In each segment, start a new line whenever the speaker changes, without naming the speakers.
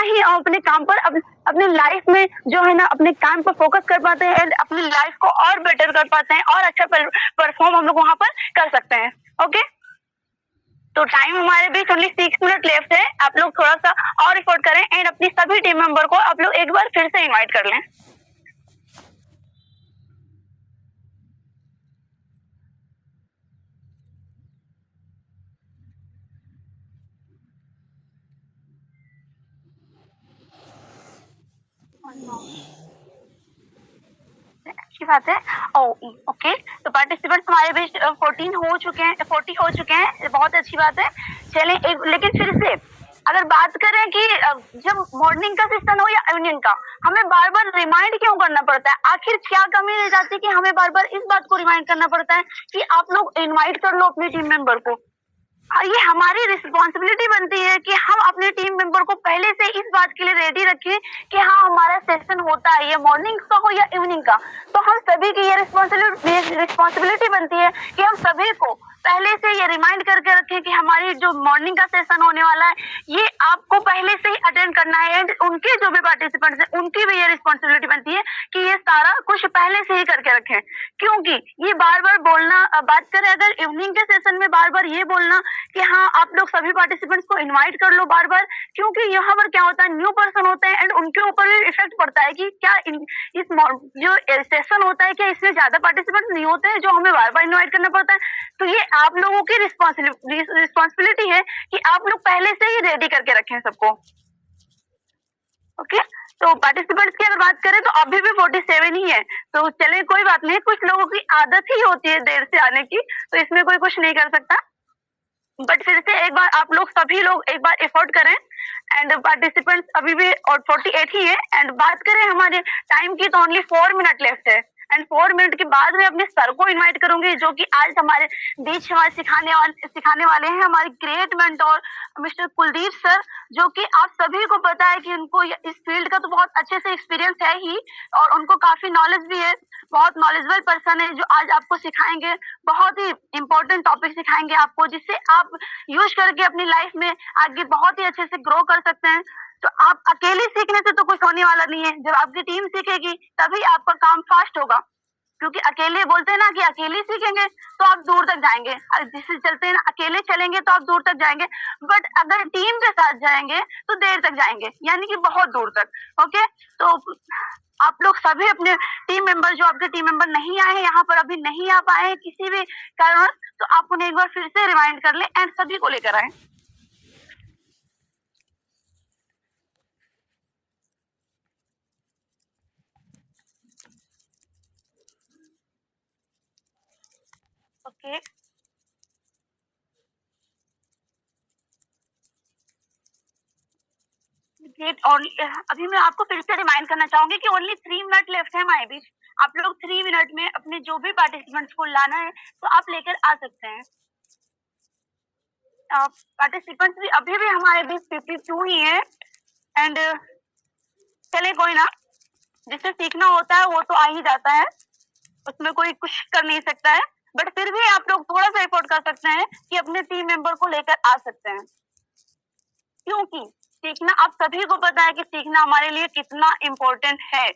ही हम अपने काम पर अपने लाइफ में जो है ना अपने काम पर फोकस कर पाते हैं एंड अपनी लाइफ को और बेटर कर पाते हैं और अच्छा परफॉर्म हम लोग वहां पर कर सकते हैं। ओके, तो टाइम हमारे बीच ओनली 6 मिनट लेफ्ट है। आप लोग थोड़ा सा और एफर्ट करें एंड अपनी सभी टीम मेंबर को आप लोग एक बार फिर से इनवाइट कर लें। अच्छी बात है। ओके, तो पार्टिसिपेंट्स हमारे बीच 14 हो चुके हैं, 40 हो चुके हैं, बहुत अच्छी बात है। चलें एक, लेकिन फिर से अगर बात करें कि जब मॉर्निंग का सेशन हो या इवनिंग का, हमें बार बार रिमाइंड क्यों करना पड़ता है? आखिर क्या कमी रह जाती है कि हमें बार बार इस बात को रिमाइंड करना पड़ता है कि आप लोग इनवाइट कर लो अपनी टीम मेंबर को? ये हमारी रिस्पॉन्सिबिलिटी बनती है कि हम अपने टीम मेंबर को पहले से इस बात के लिए रेडी रखें कि हाँ हमारा सेशन होता है, ये मॉर्निंग का हो या इवनिंग का। तो हम सभी की ये रिस्पॉन्सिबिलिटी बनती है कि हम सभी को पहले से ये रिमाइंड करके रखें कि हमारी जो मॉर्निंग का सेशन होने वाला है ये आपको पहले से ही अटेंड करना है एंड उनके जो भी पार्टिसिपेंट्स हैं उनकी भी ये रिस्पॉन्सिबिलिटी बनती है कि ये सारा कुछ पहले से ही करके रखें। क्योंकि ये बार बार बोलना, बात करें अगर इवनिंग के सेशन में बार बार ये बोलना कि हाँ आप लोग सभी पार्टिसिपेंट्स को इनवाइट कर लो बार बार, क्योंकि यहाँ पर क्या होता है न्यू पर्सन होते हैं एंड उनके ऊपर भी इफेक्ट पड़ता है कि क्या इस जो सेशन होता है क्या इसमें ज्यादा पार्टिसिपेंट्स नहीं होते हैं जो हमें बार बार इनवाइट करना पड़ता है। तो ये आप लोगों की रिस्पॉन्सिबिलिटी है कि आप लोग पहले से ही रेडी करके रखें सबको। ओके, तो पार्टिसिपेंट्स की अगर बात करें तो अभी भी 47 ही है, तो चले कोई बात नहीं, कुछ लोगों की आदत ही होती है देर से आने की, तो इसमें कोई कुछ नहीं कर सकता। बट फिर से एक बार आप लोग सभी लोग एक बार एफर्ट करें एंड पार्टिसिपेंट्स अभी भी और 48 ही है। एंड बात करें हमारे टाइम की तो ओनली 4 मिनट लेफ्ट है एंड 4 मिनट के बाद मैं अपने सर को इनवाइट करूंगी जो कि आज हमारे बीच हमारे सिखाने वाले हैं हमारे great mentor mister Kuldeep sir, जो कि आप सभी को पता है कि उनको इस फील्ड का तो बहुत अच्छे से एक्सपीरियंस है ही और उनको काफी नॉलेज भी है, बहुत नॉलेजेबल पर्सन है जो आज आपको सिखाएंगे, बहुत ही इंपॉर्टेंट टॉपिक सिखाएंगे आपको जिससे आप यूज करके अपनी लाइफ में आगे बहुत ही अच्छे से ग्रो कर सकते हैं। तो आप अकेले सीखने से तो कुछ होने वाला नहीं है, जब आपकी टीम सीखेगी तभी आपका काम फास्ट होगा, क्योंकि अकेले बोलते हैं ना कि अकेले सीखेंगे तो आप दूर तक जाएंगे, जिससे चलते हैं ना अकेले चलेंगे तो आप दूर तक जाएंगे, बट अगर टीम के साथ जाएंगे तो देर तक जाएंगे, यानी कि बहुत दूर तक। ओके, तो आप लोग सभी अपने टीम मेंबर जो आपके टीम मेंबर नहीं आए हैं यहाँ पर अभी नहीं आ पाए हैं किसी भी कारण, तो आप उन्हें एक बार फिर से रिमाइंड कर लें एंड सभी को लेकर आए। Okay, great. और अभी मैं आपको फिर से रिमाइंड करना चाहूंगी कि ओनली 3 मिनट लेफ्ट है हमारे बीच, आप लोग 3 मिनट में अपने जो भी पार्टिसिपेंट्स को लाना है तो आप लेकर आ सकते हैं। पार्टिसिपेंट्स भी अभी भी हमारे बीच 52 ही है एंड चले कोई ना, जिससे सीखना होता है वो तो आ ही जाता है, उसमें कोई कुछ कर नहीं सकता है, बट फिर भी आप लोग थोड़ा सा एफर्ट कर सकते हैं कि अपने टीम मेंबर को लेकर आ सकते हैं, क्योंकि सीखना आप सभी को पता है कि सीखना हमारे लिए कितना इम्पोर्टेंट है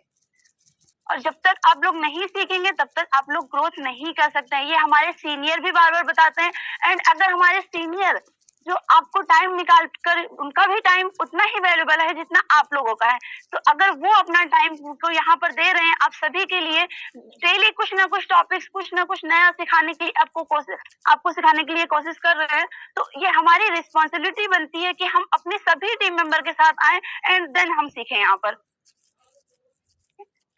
और जब तक आप लोग नहीं सीखेंगे तब तक आप लोग ग्रोथ नहीं कर सकते हैं। ये हमारे सीनियर भी बार बार बताते हैं एंड अगर हमारे सीनियर जो आपको टाइम निकाल कर, उनका भी टाइम उतना ही वैल्यूबल है जितना आप लोगों का है, तो अगर वो अपना टाइम को यहाँ पर दे रहे हैं आप सभी के लिए, डेली कुछ ना कुछ टॉपिक्स कुछ ना कुछ नया सिखाने की आपको सिखाने के लिए कोशिश कर रहे हैं, तो ये हमारी रिस्पॉन्सिबिलिटी बनती है कि हम अपने सभी टीम मेंबर के साथ आए एंड देन हम सीखें यहाँ पर।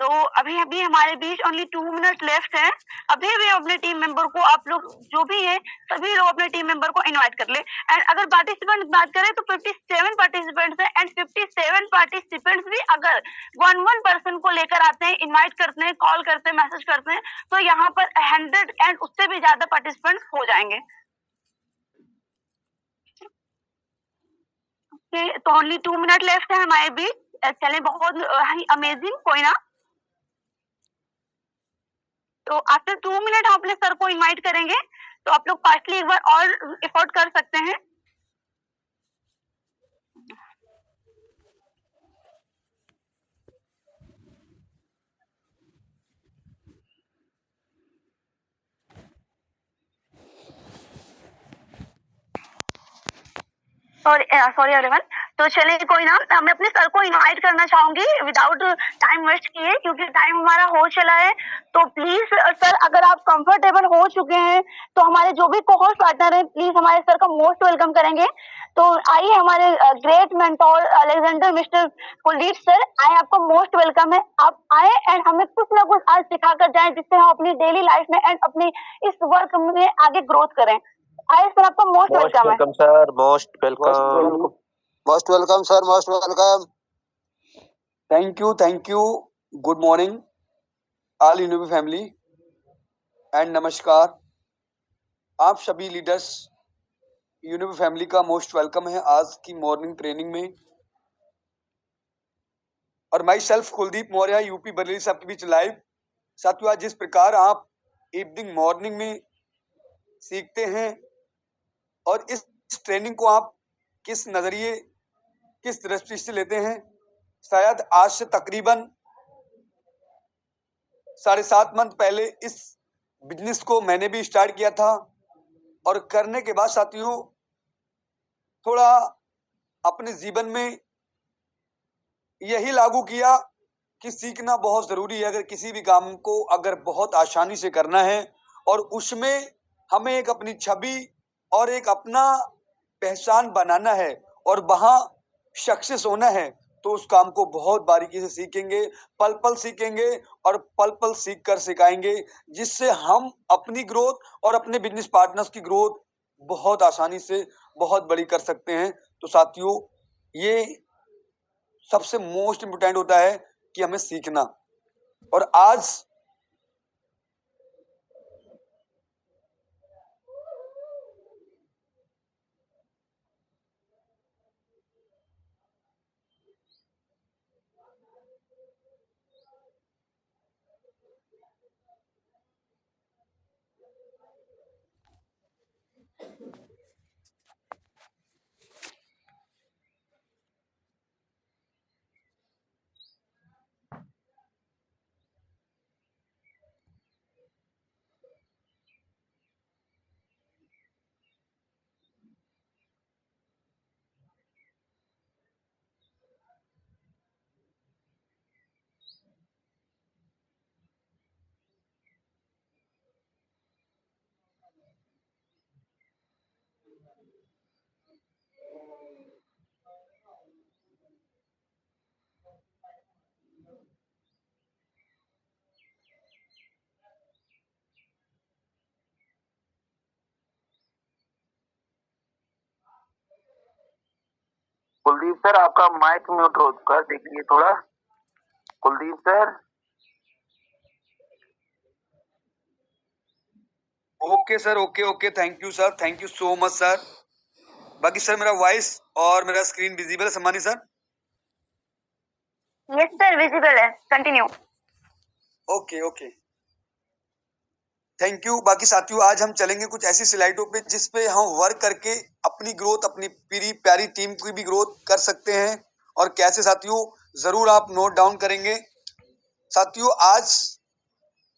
तो अभी अभी हमारे बीच ओनली 2 मिनट लेफ्ट है, अभी भी अपने टीम मेंबर को आप लोग जो भी है सभी लोग अपने टीम मेंबर को इनवाइट कर ले। एंड अगर पार्टिसिपेंट बात करें तो 57 पार्टिसिपेंट्स हैं एंड 57 पार्टिसिपेंट्स भी अगर वन पर्सन को लेकर आते हैं, इनवाइट करते हैं, कॉल करते हैं, मैसेज करते हैं, तो यहाँ पर 100 एंड उससे भी ज्यादा पार्टिसिपेंट हो जाएंगे। तो ओनली 2 मिनट लेफ्ट है हमारे बीच, चले बहुत अमेजिंग, कोई ना, तो आफ्टर 2 मिनट आप अपने सर को इनवाइट करेंगे तो आप लोग पार्टली एक बार और एफर्ट कर सकते हैं। Sorry everyone. तो चलिए कोई ना, मैं अपने सर को इनवाइट करना चाहूंगी विदाउट टाइम वेस्ट किए, क्योंकि टाइम हमारा हो चला है। तो प्लीज सर, अगर आप कंफर्टेबल हो चुके हैं तो हमारे जो भी कोहोस्ट पार्टनर हैं, प्लीज हमारे सर का मोस्ट वेलकम करेंगे। तो आइए हमारे great mentor Alexander mister Kuldeep sir आए, आपका मोस्ट वेलकम है। आप आए एंड हमें कुछ ना कुछ आज सिखा कर जाए, जिससे हम अपनी डेली लाइफ में एंड अपनी इस वर्क में आगे ग्रोथ करें। आइए सर, आपका मोस्ट वेलकम है।
Sir, most welcome.
Most welcome sir, most welcome. Thank you. Good morning all यूनिवी फैमिली एंड नमस्कार। आप सभी लीडर्स यूनिवी फैमिली का मोस्ट वेलकम है आज की मॉर्निंग ट्रेनिंग में। और myself Kuldeep Maurya, UP Bareilly से आपके बीच लाइव। साथियों, आज जिस प्रकार आप इवनिंग मॉर्निंग में सीखते हैं और इस ट्रेनिंग को आप किस नजरिए, किस दृष्टि से लेते हैं, शायद आज से तकरीबन 7.5 मंथ पहले इस बिजनेस को मैंने भी स्टार्ट किया था। और करने के बाद साथियों, थोड़ा अपने जीवन में यही लागू किया कि सीखना बहुत जरूरी है। अगर किसी भी काम को अगर बहुत आसानी से करना है और उसमें हमें एक अपनी छवि और एक अपना पहचान बनाना है और वहां सक्सेस होना है, तो उस काम को बहुत बारीकी से सीखेंगे, पल पल सीखेंगे और पल पल सीख कर सिखाएंगे, जिससे हम अपनी ग्रोथ और अपने बिजनेस पार्टनर्स की ग्रोथ बहुत आसानी से बहुत बड़ी कर सकते हैं। तो साथियों, ये सबसे मोस्ट इम्पोर्टेंट होता है कि हमें सीखना। और आज
कुलदीप सर, आपका माइक म्यूट हो चुका है, देखिए थोड़ा। Kuldeep sir.
Okay sir, okay. Thank you sir, thank you so much sir. बाकी सर, मेरा वॉइस और मेरा स्क्रीन विजिबल है सम्मानी सर?
यस सर, विजिबल है। कंटिन्यू।
ओके। Thank you. बाकी साथियों, आज हम चलेंगे कुछ ऐसी स्लाइडों पे जिस पे हम वर्क करके अपनी ग्रोथ, अपनी पूरी प्यारी टीम की भी ग्रोथ कर सकते हैं। और कैसे साथियों, जरूर आप नोट डाउन करेंगे। साथियों, आज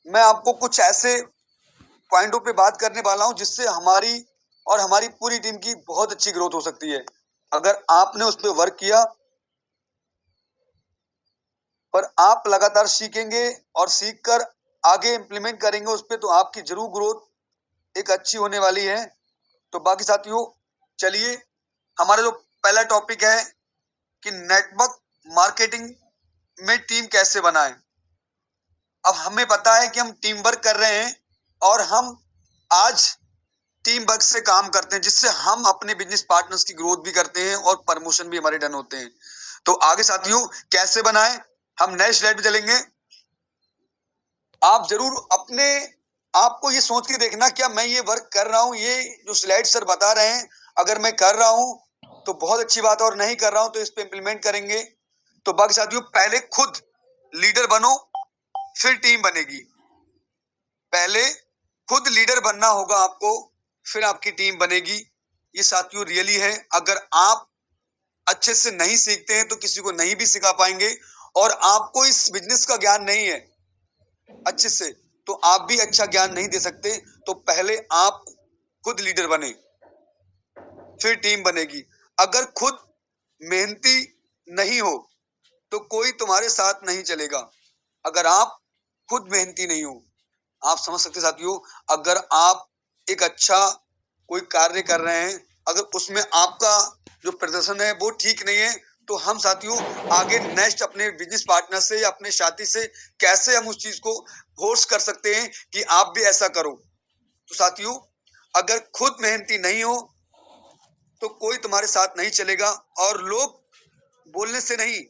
मैं आपको कुछ ऐसे पॉइंटों पे बात करने वाला हूं जिससे हमारी और हमारी पूरी टीम की बहुत अच्छी ग्रोथ हो सकती है, अगर आपने उस पर वर्क किया। पर आप लगातार सीखेंगे और सीखकर आगे इंप्लीमेंट करेंगे उस पर, तो आपकी जरूर ग्रोथ एक अच्छी होने वाली है। तो बाकी साथियों, चलिए, हमारा जो पहला टॉपिक है कि नेटवर्क मार्केटिंग में टीम कैसे बनाएं। अब हमें पता है कि हम टीम वर्क कर रहे हैं और हम आज टीम वर्क से काम करते हैं, जिससे हम अपने बिजनेस पार्टनर्स की ग्रोथ भी करते हैं और प्रमोशन भी हमारे डन होते हैं। तो आगे साथियों, कैसे बनाएं, हम नेक्स्ट स्लाइड पे चलेंगे। आप जरूर अपने आपको ये सोच के देखना, क्या मैं ये वर्क कर रहा हूं, ये जो स्लाइड सर बता रहे हैं, अगर मैं कर रहा हूं तो बहुत अच्छी बात है, और नहीं कर रहा हूं तो इस पे इंप्लीमेंट करेंगे। तो बाकी साथियों, पहले खुद लीडर बनो, फिर टीम बनेगी। पहले खुद लीडर बनना होगा आपको, फिर आपकी टीम बनेगी। ये साथियों रियली है। अगर आप अच्छे से नहीं सीखते हैं तो किसी को नहीं भी सिखा पाएंगे, और आपको इस बिजनेस का ज्ञान नहीं है अच्छे से, तो आप भी अच्छा ज्ञान नहीं दे सकते। तो पहले आप खुद लीडर बने, फिर टीम बनेगी। अगर खुद मेहनती नहीं हो तो कोई तुम्हारे साथ नहीं चलेगा। अगर आप खुद मेहनती नहीं हो, आप समझ सकते साथियों, अगर आप एक अच्छा कोई कार्य कर रहे हैं, अगर उसमें आपका जो प्रदर्शन है वो ठीक नहीं है, तो हम साथियों आगे नेक्स्ट अपने बिजनेस पार्टनर से या अपने साथी से कैसे हम उस चीज को फोर्स कर सकते हैं कि आप भी ऐसा करो। तो साथियों, अगर खुद मेहनती नहीं हो तो कोई तुम्हारे साथ नहीं चलेगा। और लोग बोलने से नहीं,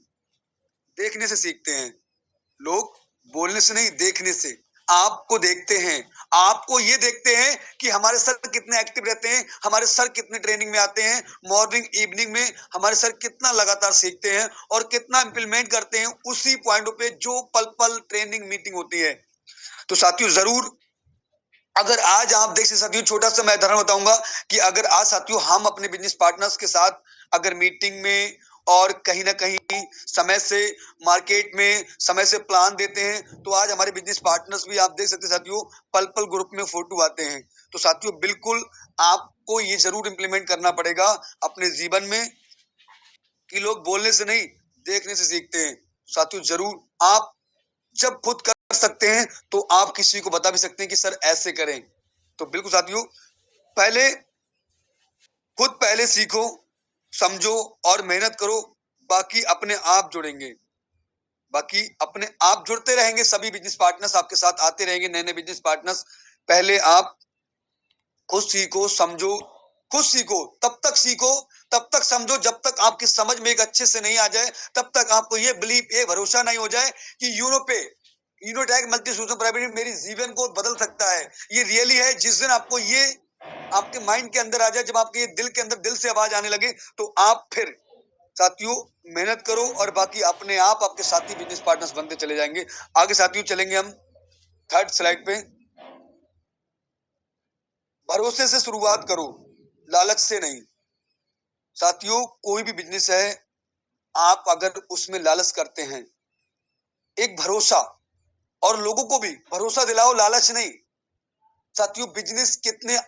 देखने से सीखते हैं। लोग बोलने से नहीं, देखने से। आपको देखते हैं, आपको ये देखते हैं कि हमारे सर कितने एक्टिव रहते हैं, हमारे सर कितने ट्रेनिंग में आते हैं, मॉर्निंग इवनिंग में हमारे सर कितना लगातार सीखते हैं और कितना इंप्लीमेंट करते हैं उसी पॉइंटों पे जो पल पल ट्रेनिंग मीटिंग होती है। तो साथियों जरूर, अगर आज आप देख सकते साथियों, छोटा सा मैं उदाहरण बताऊंगा कि अगर आज साथियों हम अपने बिजनेस पार्टनर्स के साथ अगर मीटिंग में और कहीं ना कहीं समय से मार्केट में समय से प्लान देते हैं, तो आज हमारे बिजनेस पार्टनर्स भी आप देख सकते साथियों पल पल ग्रुप में फोटो आते हैं। तो साथियों बिल्कुल आपको ये जरूर इंप्लीमेंट करना पड़ेगा अपने जीवन में कि लोग बोलने से नहीं, देखने से सीखते हैं। साथियों जरूर आप जब खुद कर सकते हैं तो आप किसी को बता भी सकते हैं कि सर ऐसे करें। तो बिल्कुल साथियों, पहले खुद पहले सीखो, समझो और मेहनत करो, बाकी अपने आप जुड़ेंगे। बाकी अपने आप जुड़ते रहेंगे, सभी बिजनेस पार्टनर्स आपके साथ आते रहेंगे, नए नए बिजनेस पार्टनर्स। पहले आप खुद सीखो, समझो, खुद सीखो, तब तक सीखो, तब तक समझो, जब तक आपकी समझ में एक अच्छे से नहीं आ जाए, तब तक आपको ये बिलीव, ये भरोसा नहीं हो जाए कि यूनोटैक मल्टी सोल्यूशन प्राइवेट लिमिटेड मेरी जीवन को बदल सकता है। ये रियली है। जिस दिन आपको ये आपके माइंड के अंदर आ जाए, जब आपके दिल के अंदर दिल से आवाज आने लगे, तो आप फिर साथियों मेहनत करो और बाकी अपने आप आपके साथी बिजनेस पार्टनर्स बनते चले जाएंगे। आगे साथियों चलेंगे हम थर्ड स्लाइड पे। भरोसे से शुरुआत करो, लालच से नहीं। साथियों कोई भी बिजनेस है, आप अगर उसमें लालच करते हैं, एक भरोसा, और लोगों को भी भरोसा दिलाओ, लालच नहीं। साथियों बिजनेस कितने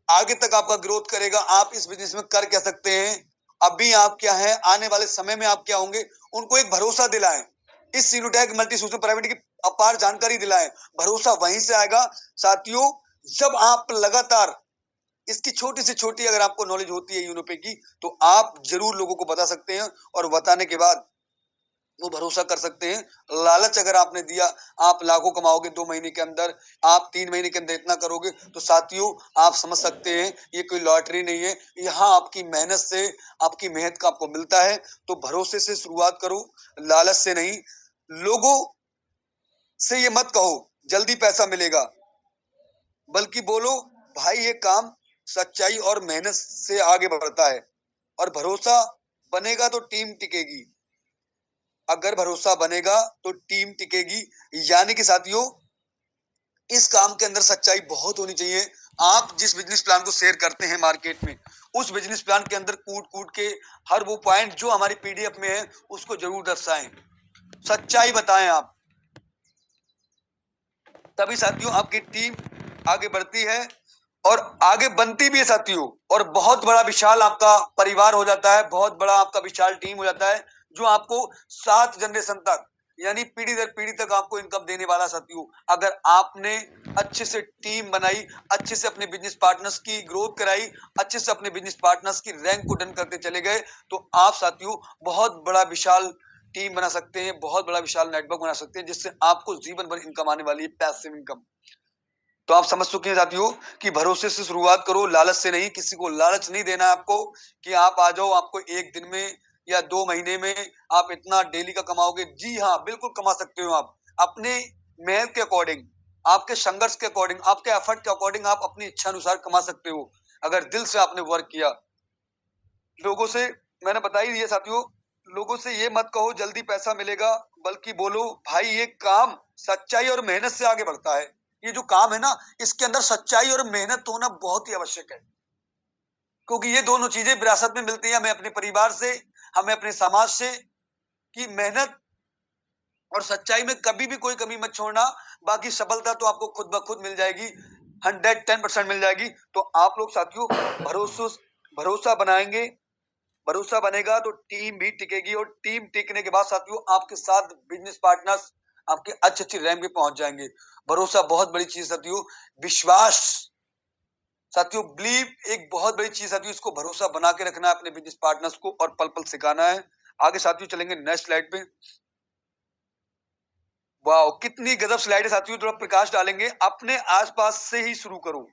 आगे तक आपका ग्रोथ करेगा, आप इस बिजनेस में कर क्या सकते हैं, अभी आप क्या है, आने वाले समय में आप क्या होंगे, उनको एक भरोसा दिलाएं। इस यूनोटैक मल्टी सोल्यूशन प्राइवेट की अपार जानकारी दिलाएं। भरोसा वहीं से आएगा साथियों, जब आप लगातार इसकी छोटी से छोटी अगर आपको नॉलेज होती है यूनोपे की, तो आप जरूर लोगों को बता सकते हैं और बताने के बाद वो भरोसा कर सकते हैं। लालच अगर आपने दिया, आप लाखों कमाओगे 2 महीने के अंदर, आप 3 महीने के अंदर इतना करोगे, तो साथियों आप समझ सकते हैं ये कोई लॉटरी नहीं है। यहाँ आपकी मेहनत से, आपकी मेहनत का आपको मिलता है। तो भरोसे से शुरुआत करो, लालच से नहीं। लोगों से ये मत कहो जल्दी पैसा मिलेगा, बल्कि बोलो भाई ये काम सच्चाई और मेहनत से आगे बढ़ता है, और भरोसा बनेगा तो टीम टिकेगी। अगर भरोसा बनेगा तो टीम टिकेगी। यानी कि साथियों इस काम के अंदर सच्चाई बहुत होनी चाहिए। आप जिस बिजनेस प्लान को शेयर करते हैं मार्केट में, उस बिजनेस प्लान के अंदर कूट कूट के हर वो पॉइंट जो हमारी पीडीएफ में है उसको जरूर दर्शाएं, सच्चाई बताएं आप। तभी साथियों आपकी टीम आगे बढ़ती है और आगे बनती भी है साथियों, और बहुत बड़ा विशाल आपका परिवार हो जाता है, बहुत बड़ा आपका विशाल टीम हो जाता है, जो आपको 7 जनरेशन तक, यानी पीढ़ी दर पीढ़ी तक आपको इनकम देने वाला साथियों। अगर आपने अच्छे से टीम बनाई, अच्छे से अपने बिजनेस पार्टनर्स की ग्रोथ कराई, अच्छे से अपने बिजनेस पार्टनर्स की रैंक को डन करते चले गए, तो आप साथियों बहुत बड़ा विशाल टीम बना सकते हैं, बहुत बड़ा विशाल नेटवर्क बना सकते हैं, जिससे आपको जीवन भर इनकम आने वाली है, पैसिव इनकम। तो आप समझ चुके हैं साथियों कि भरोसे से शुरुआत करो, लालच से नहीं। किसी को लालच नहीं देना है आपको कि आप आ जाओ, आपको 1 दिन में या 2 महीने में आप इतना डेली का कमाओगे। जी हाँ, बिल्कुल कमा सकते हो आप अपने मेहनत के अकॉर्डिंग, आपके संघर्ष के अकॉर्डिंग, आपके एफर्ट के अकॉर्डिंग आप अपनी इच्छा अनुसार कमा सकते हो, अगर दिल से आपने वर्क किया। लोगों से मैंने बता ही दिया साथियों, लोगों से ये मत कहो जल्दी पैसा मिलेगा, बल्कि बोलो भाई ये काम सच्चाई और मेहनत से आगे बढ़ता है। ये जो काम है ना, इसके अंदर सच्चाई और मेहनत होना बहुत ही आवश्यक है, क्योंकि ये दोनों चीजें विरासत में मिलती है हमें अपने परिवार से, हमें अपने समाज से, कि मेहनत और सच्चाई में कभी भी कोई कमी मत छोड़ना। बाकी सफलता तो आपको खुद ब खुद मिल जाएगी, 110% मिल जाएगी। तो आप लोग साथियों भरोसा बनाएंगे, भरोसा बनेगा तो टीम भी टिकेगी, और टीम टिकने के बाद साथियों आपके साथ बिजनेस पार्टनर्स आपके अच्छी रैंक पे पहुंच जाएंगे। भरोसा बहुत बड़ी चीज साथियों, विश्वास साथियों, बिलीव एक बहुत बड़ी चीज साथियों, इसको भरोसा बना के रखना है अपने बिजनेस पार्टनर्स को और पल पल सिखाना है। आगे साथियों चलेंगे नेक्स्ट स्लाइड पे। वाह, कितनी गजब स्लाइड है साथियों, थोड़ा प्रकाश डालेंगे। अपने आसपास से ही शुरू करो,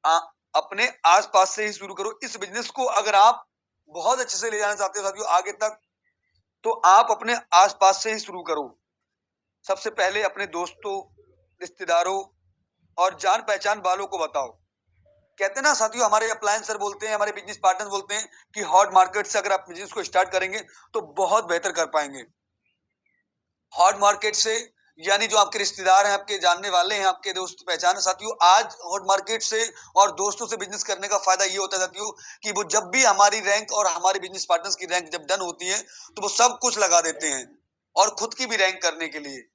आ, अपने आसपास से ही शुरू करो। इस बिजनेस को अगर आप बहुत अच्छे से ले जाना चाहते हो साथियों आगे तक, तो आप अपने आसपास से ही शुरू करो। सबसे पहले अपने दोस्तों, रिश्तेदारों और जान पहचान वालों को बताओ। कहते हैं ना साथियों, हमारे अप्लायंस सर बोलते हैं, हमारे बिजनेस पार्टनर बोलते हैं कि हॉट मार्केट से अगर आप बिजनेस को स्टार्ट करेंगे तो बहुत बेहतर कर पाएंगे। हॉट मार्केट से यानी जो आपके रिश्तेदार हैं, आपके जानने वाले हैं, आपके दोस्त पहचान है साथियों। आज हॉट मार्केट से और दोस्तों से बिजनेस करने का फायदा ये होता है साथियों कि वो जब भी हमारी रैंक और हमारे बिजनेस पार्टनर्स की रैंक जब डन होती है तो वो सब कुछ लगा देते हैं और खुद की भी रैंक करने के लिए।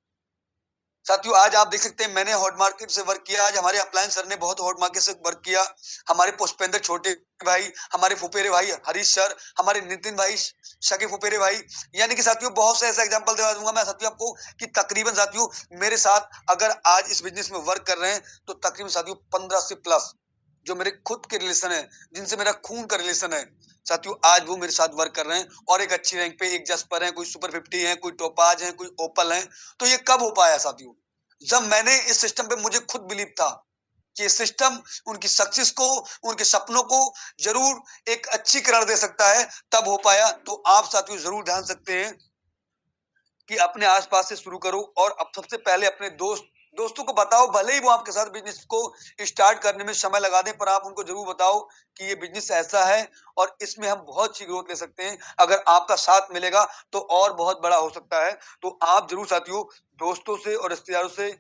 साथियों आज आप देख सकते हैं मैंने हॉट मार्केट से वर्क किया, आज हमारे अप्लायंस सर ने बहुत हॉट मार्केट से वर्क किया, हमारे पुष्पेंद्र छोटे भाई, हमारे फुफेरे भाई हरीश सर, हमारे नितिन भाई सगे फुफेरे भाई। यानी कि साथियों बहुत से ऐसा एग्जांपल दे दूंगा मैं साथियों आपको कि तकरीबन साथियों मेरे साथ अगर आज इस बिजनेस में वर्क कर रहे हैं तो तकरीबन साथियों 15 से प्लस जो मेरे खुद के रिलेशन है, जिनसे मेरा खून का रिलेशन है साथियों, आज वो मेरे साथ वर्क कर रहे हैं और एक अच्छी रैंक पे, एक जस्पर है, कोई सुपर 50 है, कोई टोपाज है, कोई ओपल है। तो ये कब हो पाया साथियों? जब मैंने इस सिस्टम पे मुझे खुद बिलीव था कि सिस्टम उनकी सक्सेस को, उनके सपनों को जरूर एक अच्छी करार दे सकता है, तब हो पाया। तो आप साथियों जरूर ध्यान सकते हैं कि अपने आसपास से शुरू करो और अब सबसे पहले अपने दोस्तों को बताओ, भले ही वो आपके साथ बिजनेस को स्टार्ट करने में समय लगा दें, पर आप उनको जरूर बताओ कि ये बिजनेस ऐसा है और इसमें हम बहुत अच्छी ग्रोथ ले सकते हैं। अगर आपका साथ मिलेगा तो और बहुत बड़ा हो सकता है। तो आप जरूर साथियों दोस्तों से और रिश्तेदारों से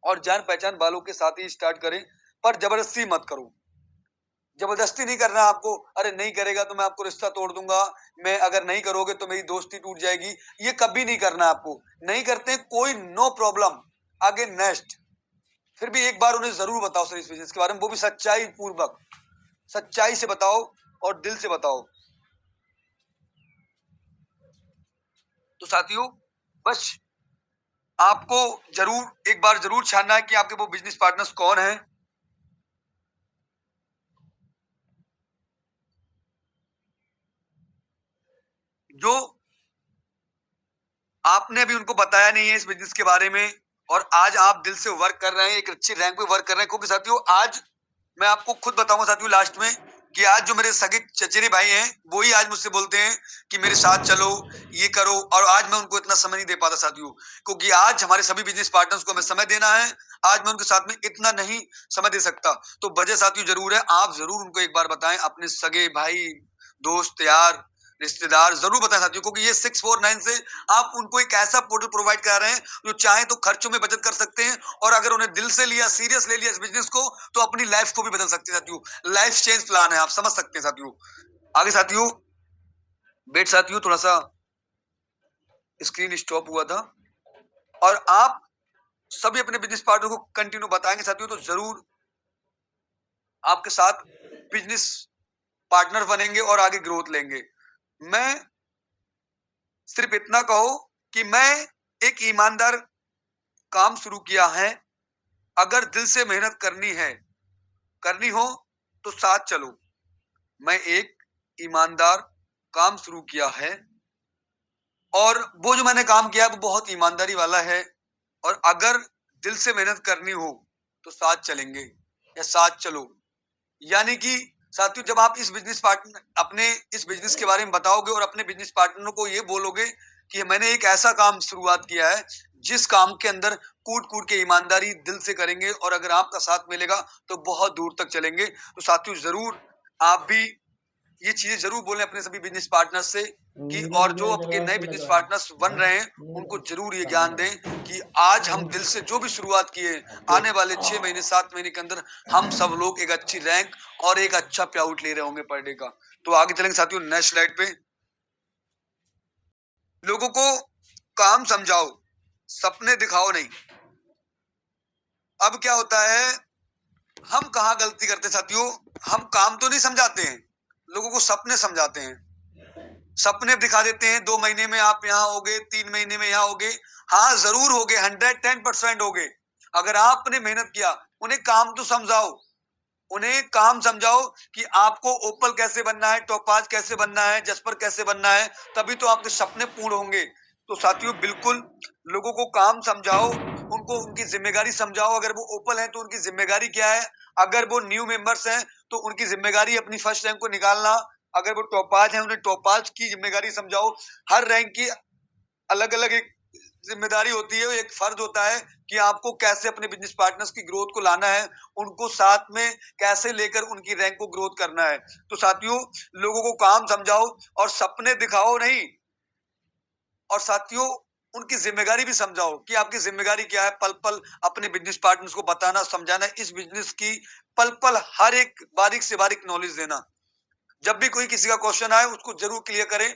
और जान पहचान वालों के साथ ही स्टार्ट करें, पर जबरदस्ती मत करो। जबरदस्ती नहीं करना आपको, अरे नहीं करेगा तो मैं आपको रिश्ता तोड़ दूंगा, मैं अगर नहीं करोगे तो मेरी दोस्ती टूट जाएगी, ये कभी नहीं करना आपको। नहीं करते कोई नो प्रॉब्लम, आगे नेक्स्ट। फिर भी एक बार उन्हें जरूर बताओ सर इस बिजनेस के बारे में, वो भी सच्चाई पूर्वक, सच्चाई से बताओ और दिल से बताओ। तो साथियों बस आपको जरूर एक बार जरूर छानना है कि आपके वो बिजनेस पार्टनर्स कौन हैं। जो आपने अभी उनको बताया नहीं है इस बिजनेस के बारे में और आज आप दिल से वर्क कर रहे हैं, एक अच्छी रैंक पे वर्क कर रहे हैं। क्योंकि साथियों आज मैं आपको खुद बताऊंगा साथियों लास्ट में कि आज जो मेरे सगे चचेरे भाई हैं वो ही आज मुझसे बोलते हैं कि मेरे साथ चलो, ये करो, और आज मैं उनको इतना समय नहीं दे पाता साथियों, क्योंकि आज हमारे सभी बिजनेस पार्टनर्स को हमें समय देना है। आज मैं उनके साथ में इतना नहीं समय दे सकता। तो वजह साथियों जरूर है, आप जरूर उनको एक बार बताएं, अपने सगे भाई, दोस्त, यार, रिश्तेदार जरूर बताएं साथियों, क्योंकि ये 649 से आप उनको एक ऐसा पोर्टल प्रोवाइड करा रहे हैं जो चाहे तो खर्चों में बचत कर सकते हैं, और अगर उन्हें दिल से लिया, सीरियस ले लिया इस बिजनेस को, तो अपनी लाइफ को भी बदल सकते हैं साथियों। लाइफ चेंज प्लान है, आप समझ सकते हैं साथियों। आगे साथियों वेट साथियों, थोड़ा सा स्क्रीन स्टॉप हुआ था। और आप सभी अपने बिजनेस पार्टनर को कंटिन्यू बताएंगे साथियों तो जरूर आपके साथ बिजनेस पार्टनर बनेंगे और आगे ग्रोथ लेंगे। मैं सिर्फ इतना कहो कि मैं एक ईमानदार काम शुरू किया है, अगर दिल से मेहनत करनी हो तो साथ चलो। मैं एक ईमानदार काम शुरू किया है और वो जो मैंने काम किया वो बहुत ईमानदारी वाला है, और अगर दिल से मेहनत करनी हो तो साथ चलेंगे या साथ चलो। यानी कि साथियों जब आप इस बिजनेस पार्टनर अपने इस बिजनेस के बारे में बताओगे और अपने बिजनेस पार्टनर को ये बोलोगे कि मैंने एक ऐसा काम शुरुआत किया है जिस काम के अंदर कूट कूट के ईमानदारी दिल से करेंगे, और अगर आपका साथ मिलेगा तो बहुत दूर तक चलेंगे। तो साथियों जरूर आप भी ये चीजें जरूर बोलें अपने सभी बिजनेस पार्टनर्स से कि, और जो आपके नए बिजनेस पार्टनर्स बन रहे हैं उनको जरूर ये ज्ञान दें कि आज हम दिल से जो भी शुरुआत किए, आने वाले 6 महीने 7 महीने के अंदर हम सब लोग एक अच्छी रैंक और एक अच्छा पे आउट ले रहे होंगे पर डे का। तो आगे चलेंगे साथियों नेक्स्ट स्लाइड पे। लोगों को काम समझाओ, सपने दिखाओ नहीं। अब क्या होता है, हम कहाँ गलती करते साथियों, हम काम तो नहीं समझाते हैं, लोगों को सपने समझाते हैं, सपने दिखा देते हैं, 2 महीने में आप यहाँ होगे, 3 महीने में यहाँ होगे। हाँ जरूर होगे, 110% होगे। अगर आपने मेहनत किया, उन्हें काम तो समझाओ, उन्हें काम समझाओ कि आपको ओपल कैसे बनना है, टोपाज कैसे बनना है, जस्पर कैसे बनना है, तभी तो आपके सपने पूर्ण होंगे। तो साथियों बिल्कुल लोगों को काम समझाओ, उनको उनकी जिम्मेदारी समझाओ। अगर वो ओपल है तो उनकी जिम्मेदारी क्या है, अगर वो न्यू मेंबर्स हैं तो उनकी जिम्मेदारी अपनी फर्स्ट रैंक को निकालना, अगर वो टोपाज है उन्हें टोपाज की जिम्मेदारी समझाओ। हर रैंक की अलग अलग एक जिम्मेदारी होती है, एक फर्ज होता है कि आपको कैसे अपने बिजनेस पार्टनर्स की ग्रोथ को लाना है, उनको साथ में कैसे लेकर उनकी रैंक को ग्रोथ करना है। तो साथियों लोगों को काम समझाओ और सपने दिखाओ नहीं, और साथियों उनकी जिम्मेदारी भी समझाओ कि आपकी जिम्मेदारी क्या है। पल पल अपने बिजनेस पार्टनर्स को बताना, समझाना, इस बिजनेस की पल पल हर एक बारीक से बारीक नॉलेज देना। जब भी कोई किसी का क्वेश्चन आए उसको जरूर क्लियर करें।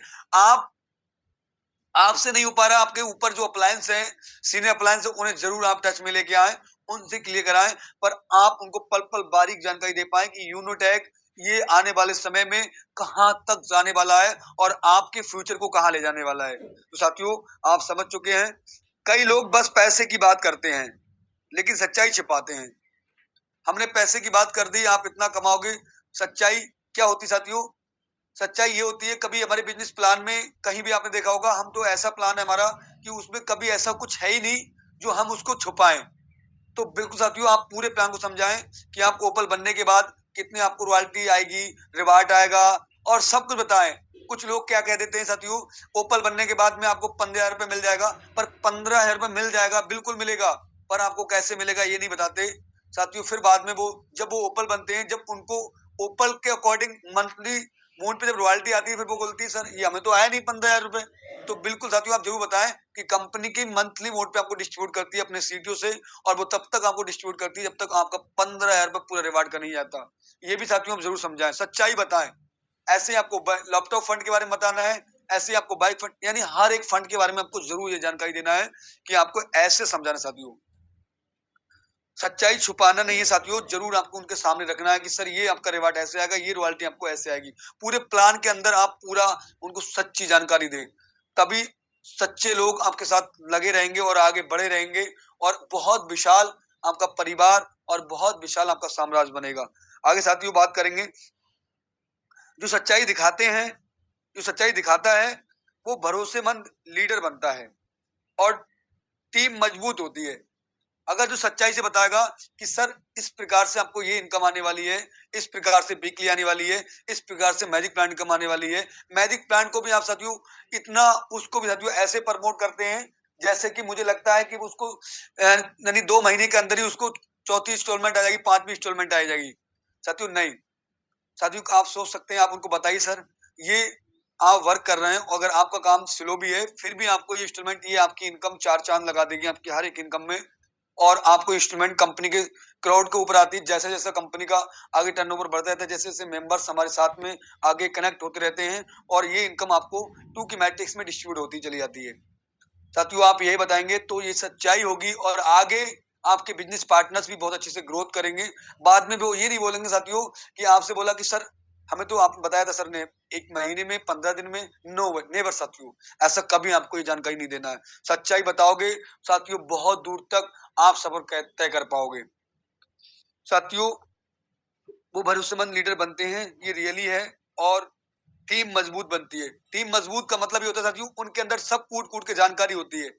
आपसे नहीं हो पा रहा, आपके ऊपर जो अप्लायंस है, सीनियर अप्लायंस है, उन्हें जरूर आप टच में लेके आए, उनसे क्लियर कराएं, पर आप उनको पल पल बारीक जानकारी दे पाए कि यूनोटेक ये आने वाले समय में कहां तक जाने वाला है और आपके फ्यूचर को कहां ले जाने वाला है। तो साथियों आप समझ चुके हैं, कई लोग बस पैसे की बात करते हैं लेकिन सच्चाई छिपाते हैं। हमने पैसे की बात कर दी, आप इतना कमाओगे, सच्चाई क्या होती साथियों? सच्चाई ये होती है, कभी हमारे बिजनेस प्लान में कहीं भी आपने देखा होगा, हम तो ऐसा प्लान है हमारा कि उसमें कभी ऐसा कुछ है ही नहीं जो हम उसको छुपाएं। तो बिल्कुल साथियों आप पूरे प्लान को समझाएं कि आपको ओपल बनने के बाद कितनी आपको रॉयल्टी आएगी, रिवार्ड आएगा, और सब कुछ बताएं। कुछ लोग क्या कह देते हैं साथियों, ओपल बनने के बाद में आपको 15,000 रुपए मिल जाएगा, पर 15,000 रुपए मिल जाएगा, बिल्कुल मिलेगा, पर आपको कैसे मिलेगा ये नहीं बताते साथियों। फिर बाद में वो जब वो ओपल बनते हैं, जब उनको ओपल के अकॉर्डिंग मंथली मोड पे जब रॉयल्टी आती है, फिर वो बोलती है सर ये हमें तो आया नहीं 15,000 रुपए। तो बिल्कुल साथियों आप जरूर बताएं कि कंपनी की मंथली मोड पे आपको डिस्ट्रीब्यूट करती है अपने सीटीओ से, और वो तब तक आपको डिस्ट्रीब्यूट करती है जब तक आपका 15,000 रुपए पूरा रिवार्ड का नहीं आता। ये भी साथियों आप जरूर समझाएं, सच्चाई बताएं। ऐसे आपको लैपटॉप फंड के बारे में बताना है, ऐसे आपको बाइक फंड, यानी हर एक फंड के बारे में आपको जरूर ये जानकारी देना है कि आपको ऐसे समझाना साथियों। सच्चाई छुपाना नहीं है साथियों, जरूर आपको उनके सामने रखना है कि सर ये आपका रिवार्ड ऐसे आएगा, ये रॉयल्टी आपको ऐसे आएगी। पूरे प्लान के अंदर आप पूरा उनको सच्ची जानकारी दें, तभी सच्चे लोग आपके साथ लगे रहेंगे और आगे बढ़े रहेंगे, और बहुत विशाल आपका परिवार और बहुत विशाल आपका साम्राज्य बनेगा। आगे साथियों बात करेंगे, जो सच्चाई दिखाते हैं, जो सच्चाई दिखाता है वो भरोसेमंद लीडर बनता है और टीम मजबूत होती है। अगर जो सच्चाई से बताएगा कि सर इस प्रकार से आपको ये इनकम आने वाली है, इस प्रकार से वीकली आने वाली है, इस प्रकार से मैजिक प्लान इनकम आने वाली है। मैजिक प्लान को भी आप साथियों इतना, उसको भी साथियों ऐसे प्रमोट करते हैं जैसे कि मुझे लगता है कि उसको यानी 2 महीने के अंदर ही उसको चौथी इंस्टॉलमेंट आ जाएगी, 5वीं इंस्टॉलमेंट आ जाएगी। साथियों नहीं, साथियों आप सोच सकते हैं, आप उनको बताइए सर ये आप वर्क कर रहे हैं, अगर आपका काम स्लो भी है फिर भी आपको ये इंस्टॉलमेंट, ये आपकी इनकम 4 चांद लगा देगी आपकी हर एक इनकम में। और आपको इंस्ट्रूमेंट कंपनी के क्राउड के ऊपर आती है, जैसे जैसे कंपनी का आगे टर्नओवर बढ़ता रहता है, जैसे जैसे मेंबर्स हमारे साथ में आगे कनेक्ट होते रहते हैं, और ये इनकम आपको 2 की मैट्रिक्स में डिस्ट्रीब्यूट होती चली जाती है। साथियों आप यही बताएंगे तो ये सच्चाई होगी, और आगे आपके बिजनेस पार्टनर्स भी बहुत अच्छे से ग्रोथ करेंगे। बाद में वो ये नहीं बोलेंगे साथियों कि आपसे बोला कि सर हमें तो आप बताया था सर ने 1 महीने में, 15 दिन में, नो नेवर साथियों, ऐसा कभी आपको ये जानकारी नहीं देना है। सच्चाई बताओगे साथियों, बहुत दूर तक आप सफर तय कर पाओगे। साथियों वो भरोसेमंद लीडर बनते हैं, ये रियली है, और टीम मजबूत बनती है। टीम मजबूत का मतलब ये होता है साथियों, उनके अंदर सब कूट कूट के जानकारी होती है,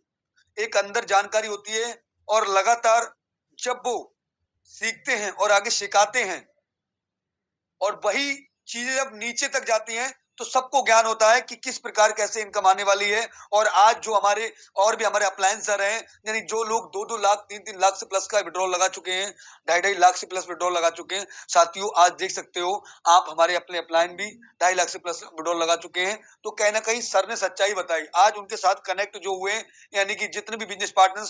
एक अंदर जानकारी होती है, और लगातार जब वो सीखते हैं और आगे सिखाते हैं, और वही चीजें जब नीचे तक जाती हैं तो सबको ज्ञान होता है कि किस प्रकार कैसे इनकम आने वाली है। और आज जो हमारे और भी हमारे अप्लायंसर हैं, यानी जो लोग 2-2 लाख 3-3 लाख से प्लस का विड्रॉल लगा चुके हैं, 2.5 लाख से प्लस विड्रॉल लगा चुके हैं साथियों, आज देख सकते हो आप हमारे अपने अप्लायन भी 2.5 लाख से प्लस विड्रॉल लगा चुके हैं। तो कहीं ना कहीं सर ने सच्चाई बताई, आज उनके साथ कनेक्ट जो हुए, यानी कि जितने भी बिजनेस पार्टनर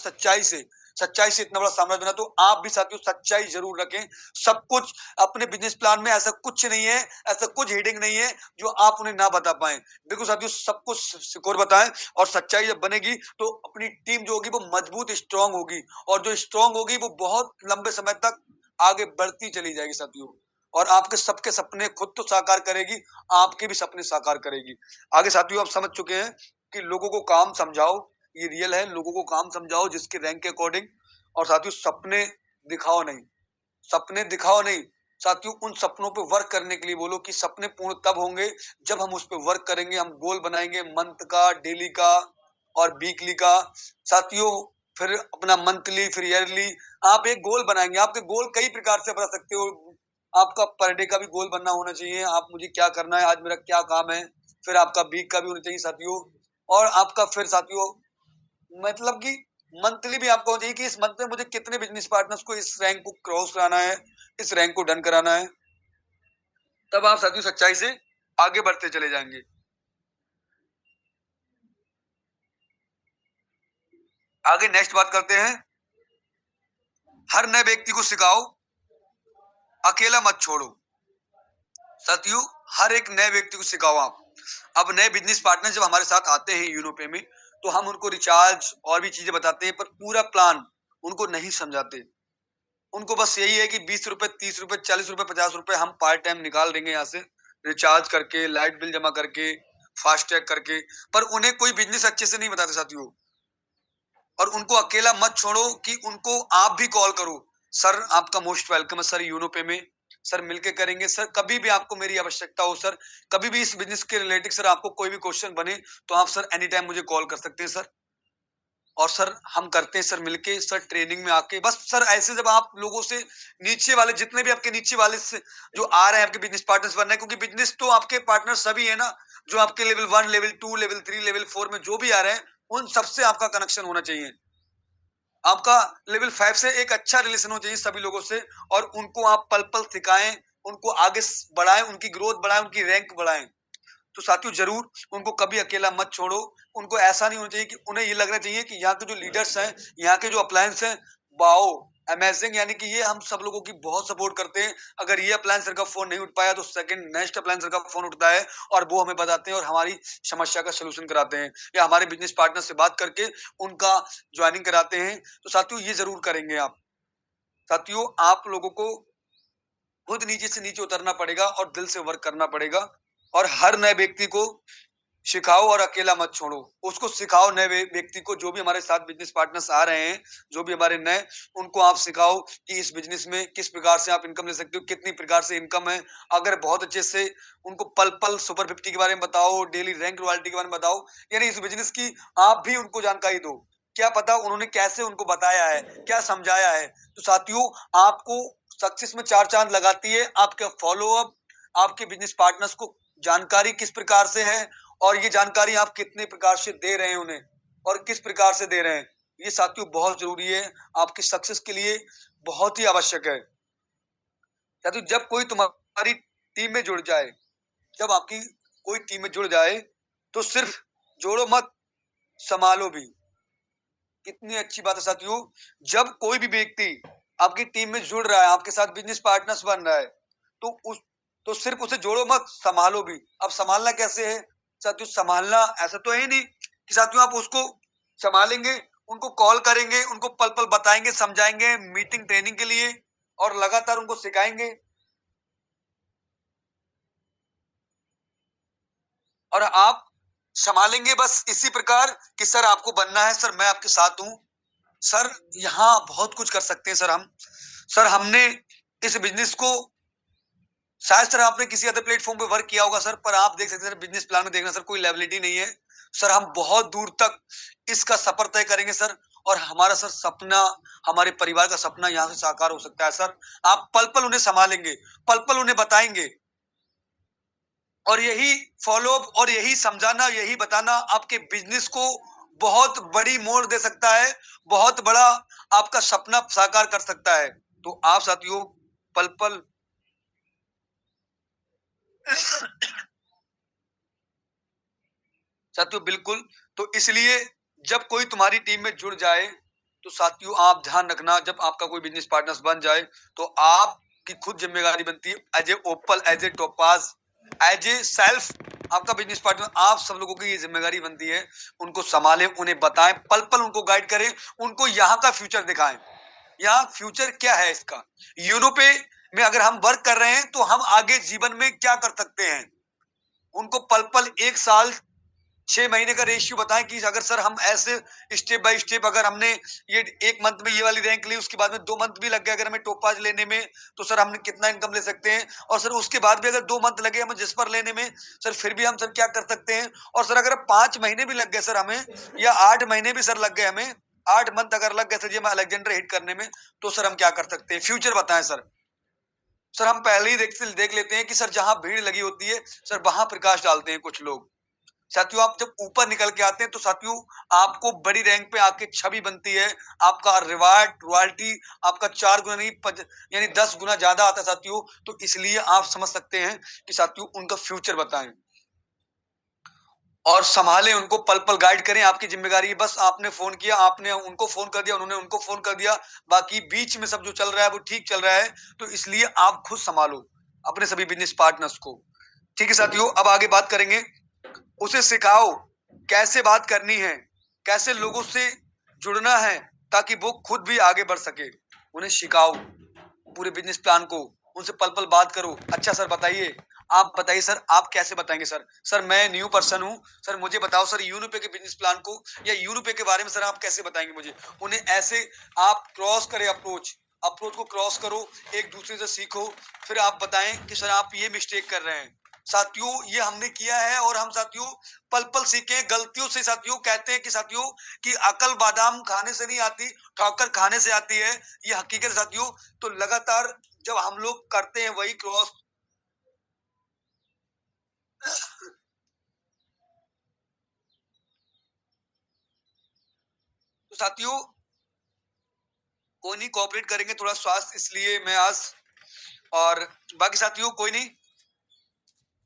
सच्चाई से इतना बड़ा साम्राज्य बना। तो आप भी साथियों सच्चाई जरूर रखें। सब कुछ अपने बिजनेस प्लान में ऐसा कुछ नहीं है, ऐसा कुछ हेडिंग नहीं है जो आप उन्हें ना बता पाए। बिल्कुल साथियों सब कुछ सिक्योर बताएं, और सच्चाई जब बनेगी तो अपनी टीम जो होगी वो मजबूत स्ट्रांग होगी, और जो स्ट्रांग होगी वो बहुत लंबे समय तक आगे बढ़ती चली जाएगी साथियों। और आपके सबके सपने खुद तो साकार करेगी, आपके भी सपने साकार करेगी। आगे साथियों आप समझ चुके हैं कि लोगों को काम समझाओ, ये रियल है, लोगों को काम समझाओ जिसके रैंक के अकॉर्डिंग। और साथियों सपने दिखाओ नहीं, सपने दिखाओ नहीं साथियों, उन सपनों पे वर्क करने के लिए बोलो कि सपने पूर्ण तब होंगे जब हम उस पे वर्क करेंगे, हम गोल बनाएंगे मंथ का, डेली का और वीकली का। साथियों फिर अपना मंथली, फिर ईयरली आप एक गोल बनाएंगे। आपके गोल कई प्रकार से बना सकते हो। आपका पर डे का भी गोल बनना होना चाहिए, आप मुझे क्या करना है, आज मेरा क्या काम है। फिर आपका वीक का भी होना चाहिए साथियों, और आपका फिर साथियों मतलब कि मंथली भी आपको होना चाहिए कि इस मंथ में मुझे कितने बिजनेस पार्टनर्स को इस रैंक को क्रॉस कराना है, इस रैंक को डन कराना है। तब आप साथियों सच्चाई से आगे बढ़ते चले जाएंगे। आगे नेक्स्ट बात करते हैं, हर नए व्यक्ति को सिखाओ, अकेला मत छोड़ो। साथियों हर एक नए व्यक्ति को सिखाओ आप। अब नए बिजनेस पार्टनर जब हमारे साथ आते हैं यूनोपे में, तो हम उनको रिचार्ज और भी चीजें बताते हैं, पर पूरा प्लान उनको नहीं समझाते। उनको बस यही है कि 20 रुपए, 30 रुपए, 40 रुपए, 50 रुपए हम पार्ट टाइम निकाल देंगे यहाँ से, रिचार्ज करके, लाइट बिल जमा करके, फास्टैग करके। पर उन्हें कोई बिजनेस अच्छे से नहीं बताते साथियों। और उनको अकेला मत छोड़ो कि उनको आप भी कॉल करो, सर आपका मोस्ट वेलकम है सर यूनोपे में, सर मिलके करेंगे सर, कभी भी आपको मेरी आवश्यकता हो सर, कभी भी इस बिजनेस के रिलेटेड सर आपको कोई भी क्वेश्चन बने तो आप सर एनी टाइम मुझे कॉल कर सकते हैं सर। और सर हम करते हैं सर मिलके, सर ट्रेनिंग में आके। बस सर ऐसे जब आप लोगों से, नीचे वाले जितने भी आपके नीचे वाले से जो आ रहे हैं आपके बिजनेस पार्टनर्स बनना है, क्योंकि बिजनेस तो आपके पार्टनर सभी है ना, जो आपके लेवल 1, लेवल 2, लेवल 3, लेवल 4 में जो भी आ रहे हैं, उन सबसे आपका कनेक्शन होना चाहिए। आपका लेवल 5 से एक अच्छा रिलेशन होना चाहिए सभी लोगों से, और उनको आप पल पल सिखाएं, उनको आगे बढ़ाएं, उनकी ग्रोथ बढ़ाएं, उनकी रैंक बढ़ाएं। तो साथियों जरूर उनको कभी अकेला मत छोड़ो। उनको ऐसा नहीं होना चाहिए कि उन्हें ये लगना चाहिए कि यहाँ के जो लीडर्स हैं, यहाँ के जो अप्लायंस हैं, वाओ अमेजिंग, यानी कि ये हम सब लोगों की बहुत सपोर्ट करते हैं। अगर ये अप्लायंसर का फोन नहीं उठ पाया तो सेकंड नेक्स्ट अप्लायंसर का फोन उठता है और वो हमें बताते हैं और हमारी समस्या का सोल्यूशन कराते हैं, या हमारे बिजनेस पार्टनर से बात करके उनका ज्वाइनिंग कराते हैं। तो साथियों ये जरूर करेंगे आप। साथियों आप लोगों को खुद नीचे से नीचे उतरना पड़ेगा और दिल से वर्क करना पड़ेगा। और हर नए व्यक्ति को सिखाओ और अकेला मत छोड़ो। उसको सिखाओ नए व्यक्ति को, जो भी हमारे साथ बिजनेस पार्टनर्स आ रहे हैं, जो भी हमारे नए, उनको आप सिखाओ कि इस बिजनेस में किस प्रकार से आप इनकम ले सकते हो, कितनी प्रकार से इनकम है। अगर बहुत अच्छे से उनको पल पल सुपर 50 के बारे में बताओ, डेली रैंक रॉयल्टी के बारे में बताओ, यानी इस बिजनेस की आप भी उनको जानकारी दो। क्या पता उन्होंने कैसे उनको बताया है, क्या समझाया है। तो साथियों आपको सक्सेस में 4 चांद लगाती है आपके फॉलोअप, आपके बिजनेस पार्टनर्स को जानकारी किस प्रकार से है, और ये जानकारी आप कितने प्रकार से दे रहे हैं उन्हें, और किस प्रकार से दे रहे हैं। ये साथियों बहुत जरूरी है, आपकी सक्सेस के लिए बहुत ही आवश्यक है। साथियों जब कोई तुम्हारी टीम में जुड़ जाए, जब आपकी कोई टीम में जुड़ जाए, तो सिर्फ जोड़ो मत, संभालो भी। कितनी अच्छी बात है साथियों। जब कोई भी व्यक्ति आपकी टीम में जुड़ रहा है, आपके साथ बिजनेस पार्टनर्स बन रहा है, तो सिर्फ उसे जोड़ो मत, संभालो भी। अब संभालना कैसे है साथियों? संभालना ऐसा तो है ही नहीं कि साथियों आप उसको संभालेंगे, उनको कॉल करेंगे, उनको पल पल बताएंगे, समझाएंगे, मीटिंग ट्रेनिंग के लिए, और लगातार उनको सिखाएंगे। और आप संभालेंगे बस इसी प्रकार कि सर आपको बनना है, सर मैं आपके साथ हूं, सर यहाँ बहुत कुछ कर सकते हैं सर हम, सर हमने इस बिजनेस को, शायद सर आपने किसी अदर प्लेटफॉर्म पे वर्क किया होगा सर, पर आप देख सकते हैं बिजनेस प्लान में देखना सर कोई लेवलिटी नहीं है सर, हम बहुत दूर तक इसका सफर तय करेंगे सर, और हमारा सर सपना, हमारे परिवार का सपना यहाँ से साकार हो सकता है सर। आप पल पल उन्हें संभालेंगे, पल पल उन्हें बताएंगे, और यही फॉलोअप और यही समझाना, यही बताना आपके बिजनेस को बहुत बड़ी मोड़ दे सकता है, बहुत बड़ा आपका सपना साकार कर सकता है। तो आप साथियों पल पल साथियों बिल्कुल, तो इसलिए जब कोई तुम्हारी टीम में जुड़ जाए, तो साथियों आप ध्यान रखना, जब आपका कोई बिजनेस पार्टनर्स बन जाए, तो आपकी खुद जिम्मेदारी बनती है, as a opal, as a topaz, as a self आपका बिजनेस पार्टनर, आप सब लोगों की ये जिम्मेदारी बनती है, उनको संभालें, उन्हें बताएं, पल पल उनको गाइड करें, उनको यहाँ का फ्यूचर दिखाएं। यहाँ फ्यूचर क्या है इसका, यूरो पे में अगर हम वर्क कर रहे हैं तो हम आगे जीवन में क्या कर सकते हैं, उनको पल पल 1 साल 6 महीने का रेशियो बताएं कि अगर सर हम ऐसे स्टेप बाय स्टेप अगर हमने ये 1 मंथ में ये वाली रैंक ली, उसके बाद में 2 मंथ भी लग गए अगर हमें टोपाज लेने में, तो सर हमने कितना इनकम ले सकते हैं। और सर उसके बाद भी अगर 2 मंथ लगे हमें जिस पर लेने में, सर फिर भी हम सर क्या कर सकते हैं। और सर अगर 5 महीने भी लग गए सर हमें, या 8 महीने भी सर लग गए हमें, 8 मंथ अगर लग गए सर जी हमें अलेक्जेंडर हिट करने में, तो सर हम क्या कर सकते हैं। फ्यूचर बताएं सर। सर हम पहले ही देख लेते हैं कि सर जहां भीड़ लगी होती है सर वहां प्रकाश डालते हैं कुछ लोग। साथियों आप जब ऊपर निकल के आते हैं तो साथियों आपको बड़ी रैंक पे आके छवि बनती है, आपका रिवार्ड रॉयल्टी आपका 4 गुना नहीं यानी 10 गुना ज्यादा आता है साथियों। तो इसलिए आप समझ सकते हैं कि साथियों उनका फ्यूचर बताएं और संभालें उनको, पल पल गाइड करें, आपकी जिम्मेदारी है। बस आपने फोन किया, आपने उनको फोन कर दिया, उन्होंने उनको फोन कर दिया, बाकी बीच में सब जो चल रहा है वो ठीक चल रहा है। तो इसलिए आप खुद संभालो अपने सभी बिजनेस पार्टनर्स को। ठीक है साथियों, अब आगे बात करेंगे। उसे सिखाओ कैसे बात करनी है, कैसे लोगों से जुड़ना है ताकि वो खुद भी आगे बढ़ सके। उन्हें सिखाओ पूरे बिजनेस प्लान को, उनसे पल पल बात करो। अच्छा सर बताइए, आप बताइए सर, आप कैसे बताएंगे सर। सर मैं न्यू पर्सन हूँ सर, मुझे बताओ सर यूनिपे के बिजनेस प्लान को या यूनिपे के बारे में सर आप कैसे बताएंगे मुझे। उन्हें ऐसे आप क्रॉस करें, अप्रोच को क्रॉस करो, एक दूसरे से सीखो, फिर आप बताएं कि सर आप ये मिस्टेक कर रहे हैं। साथियों ये हमने किया है और हम साथियों पल पल सीखे गलतियों से। साथियों कहते हैं कि साथियों कि अकल बादाम खाने से नहीं आती, ठोकर खाने से आती है, ये हकीकत है साथियों। तो लगातार जब हम लोग करते हैं वही क्रॉस तो साथियों कोई नहीं, कोऑपरेट करेंगे थोड़ा स्वास्थ्य इसलिए मैं आज, और बाकी साथियों कोई नहीं,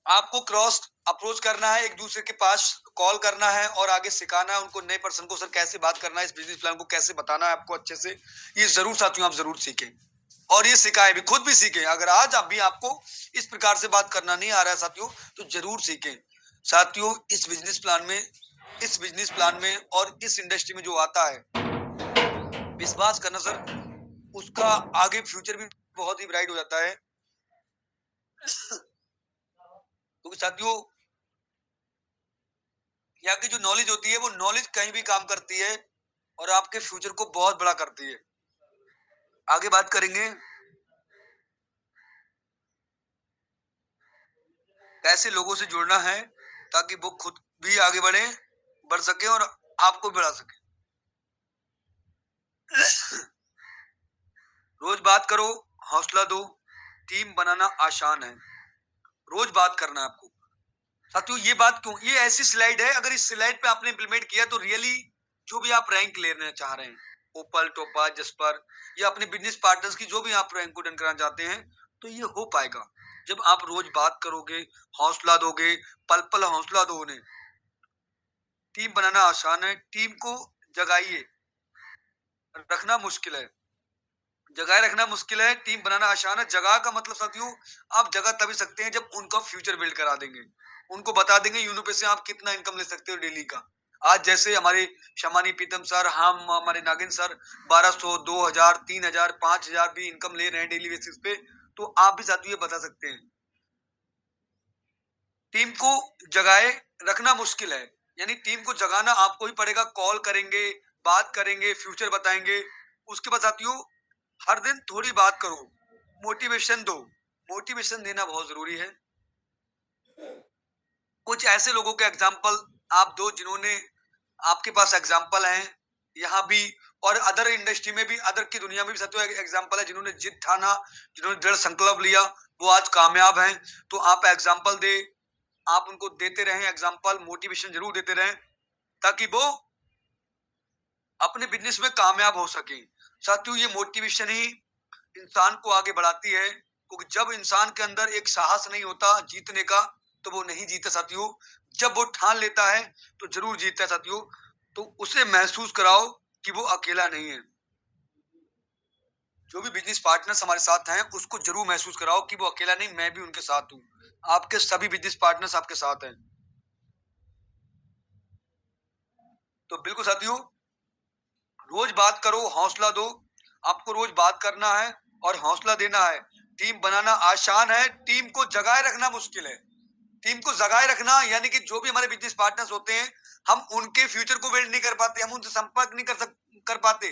आपको क्रॉस अप्रोच करना है, एक दूसरे के पास कॉल करना है और आगे सिखाना है उनको, नए पर्सन को सर कैसे बात करना है, इस बिजनेस प्लान को कैसे बताना है आपको अच्छे से। ये जरूर साथियों आप जरूर सीखें और ये सिखाएं भी, खुद भी सीखें। अगर आज अभी आपको इस प्रकार से बात करना नहीं आ रहा है साथियों तो जरूर सीखें। साथियों इस बिजनेस प्लान में और इस इंडस्ट्री में जो आता है, विश्वास करना सर, उसका आगे फ्यूचर भी बहुत ही ब्राइट हो जाता है। क्योंकि साथियों यहाँ की जो नॉलेज होती है वो नॉलेज कहीं भी काम करती है और आपके फ्यूचर को बहुत बड़ा करती है। आगे बात करेंगे कैसे लोगों से जुड़ना है ताकि वो खुद भी आगे बढ़ सके और आपको बढ़ा सके। रोज बात करो, हौसला दो, टीम बनाना आसान है। रोज बात करना है आपको साथियों। ये बात क्यों, ये ऐसी स्लाइड है, अगर इस स्लाइड पे आपने इंप्लीमेंट किया तो रियली जो भी आप रैंक लेना चाह रहे हैं, ओपल टोपाज जस्पर या अपने बिजनेस पार्टनर्स की जो भी आप रैंक को डन कराना चाहते हैं, तो ये हो पाएगा जब आप रोज बात करोगे, हौसला दोगे, पल पल हौसला दो उन्हें। टीम बनाना आसान है, टीम को जगाइए, रखना मुश्किल है, जगाए रखना मुश्किल है, टीम बनाना आसान है। जगह का मतलब साथियों आप जगह तभी सकते हैं जब उनका फ्यूचर बिल्ड करा देंगे, उनको बता देंगे यूनिपे से आप कितना इनकम ले सकते हो डेली का। आज जैसे हमारे शमानी प्रीतम सर, हम हमारे नागिन सर 1200 2000 3000 5000 भी इनकम ले रहे हैं डेली बेसिस पे, तो आप भी साथियों ये बता सकते हैं। टीम को जगाए रखना मुश्किल है, यानी टीम को जगाना आपको ही पड़ेगा। कॉल करेंगे, बात करेंगे, फ्यूचर बताएंगे। उसके बाद साथियों हर दिन थोड़ी बात करो, मोटिवेशन दो, मोटिवेशन देना बहुत जरूरी है। कुछ ऐसे लोगों के एग्जाम्पल आप दो जिन्होंने, आपके पास एग्जाम्पल हैं यहाँ भी और अदर इंडस्ट्री में भी, अदर की दुनिया में भी साथियों एग्जाम्पल है, जिन्होंने जिद ठाना, जिन्होंने दृढ़ संकल्प लिया, वो आज कामयाब हैं। तो आप एग्जाम्पल दे, आप उनको देते रहें एग्जाम्पल, मोटिवेशन जरूर देते रहें ताकि वो अपने बिजनेस में कामयाब हो सके। साथियों ये मोटिवेशन ही इंसान को आगे बढ़ाती है, क्योंकि जब इंसान के अंदर एक साहस नहीं होता जीतने का तो वो नहीं जीता साथियों। जब वो ठान लेता है तो जरूर जीतता है साथियों। तो उसे महसूस कराओ कि वो अकेला नहीं है। जो भी बिजनेस पार्टनर्स हमारे साथ हैं उसको जरूर महसूस कराओ कि वो अकेला नहीं, मैं भी उनके साथ हूं। आपके सभी बिजनेस पार्टनर्स आपके साथ हैं। तो बिल्कुल साथियों रोज बात करो, हौसला दो, आपको रोज बात करना है और हौसला देना है। टीम बनाना आसान है, टीम को जगाए रखना मुश्किल है। टीम को जगाए रखना यानी कि जो भी हमारे बिजनेस पार्टनर्स होते हैं, हम उनके फ्यूचर को बिल्ड नहीं कर पाते, हम उनसे संपर्क नहीं कर पाते,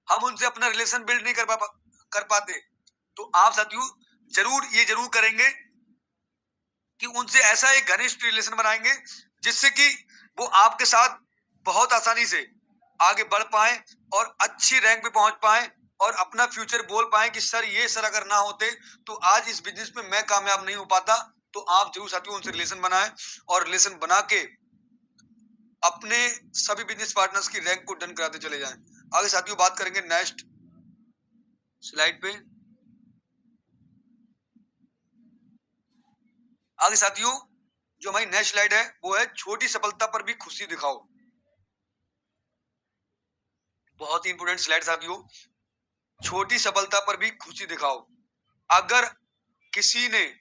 हम उनसे अपना रिलेशन बिल्ड नहीं कर पाते। तो आप साथियों जरूर ये जरूर करेंगे कि उनसे ऐसा एक घनिष्ठ रिलेशन बनाएंगे जिससे कि वो आपके साथ बहुत आसानी से आगे बढ़ पाए और अच्छी रैंक पे पहुंच पाए और अपना फ्यूचर बोल पाए कि सर ये सर अगर ना होते तो आज इस बिजनेस में मैं कामयाब नहीं हो पाता। तो आप जरूर साथियों उनसे रिलेशन बनाएं और रिलेशन बना के अपने सभी बिजनेस पार्टनर्स की रैंक को डन कराते चले जाएं। आगे साथियों बात करेंगे नेक्स्ट स्लाइड पे। आगे साथियों जो हमारी नेक्स्ट स्लाइड है वो है छोटी सफलता पर भी खुशी दिखाओ। बहुत ही इंपोर्टेंट स्लाइड साथियों, छोटी सफलता पर भी खुशी दिखाओ। अगर किसी ने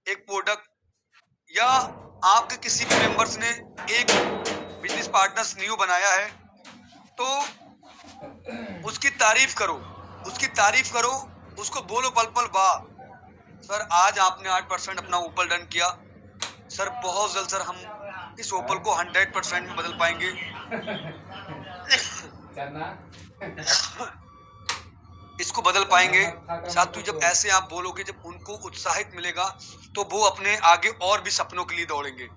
एक प्रोडक्ट या आपके किसी भी मेंबर्स ने एक बिजनेस पार्टनर्स न्यू बनाया है तो उसकी तारीफ करो, उसकी तारीफ करो, उसको बोलो पल पल वाह सर आज आपने 8% अपना ओपल डन किया, सर बहुत जल्द सर हम इस ओपल को 100% में बदल पाएंगे। इसको बदल पाएंगे। साथियों जब ऐसे आप बोलोगे, जब उनको उत्साहित मिलेगा तो वो अपने आगे और भी सपनों के लिए दौड़ेंगे।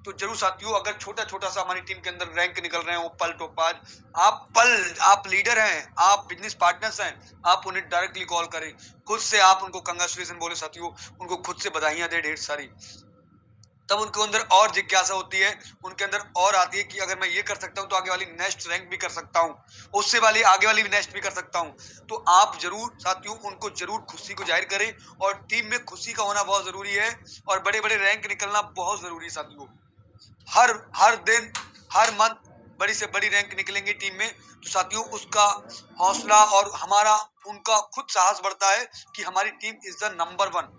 तो जरूर साथियों अगर छोटा छोटा सा हमारी टीम के अंदर रैंक निकल रहे हैं ओपल टोपाज, आप लीडर हैं, आप बिजनेस पार्टनर्स हैं, आप उन्हें डायरेक्टली कॉल करें, खुद से आप उनको कंग्रेचुलेशन बोले साथियों, उनको खुद से बधाइयां दे ढेर सारी। तब उनके अंदर और जिज्ञासा होती है, उनके अंदर और आती है कि अगर मैं ये कर सकता हूं तो आगे वाली नेक्स्ट रैंक भी कर सकता हूं, उससे वाली आगे वाली भी नेक्स्ट भी कर सकता हूं। तो आप जरूर साथियों उनको जरूर खुशी को जाहिर करें और टीम में खुशी का होना बहुत जरूरी है और बड़े बड़े रैंक निकलना बहुत जरूरी है साथियों। हर दिन हर मंथ बड़ी से बड़ी रैंक निकलेंगे टीम में तो साथियों उसका हौसला और हमारा उनका खुद साहस बढ़ता है कि हमारी टीम इज द नंबर 1,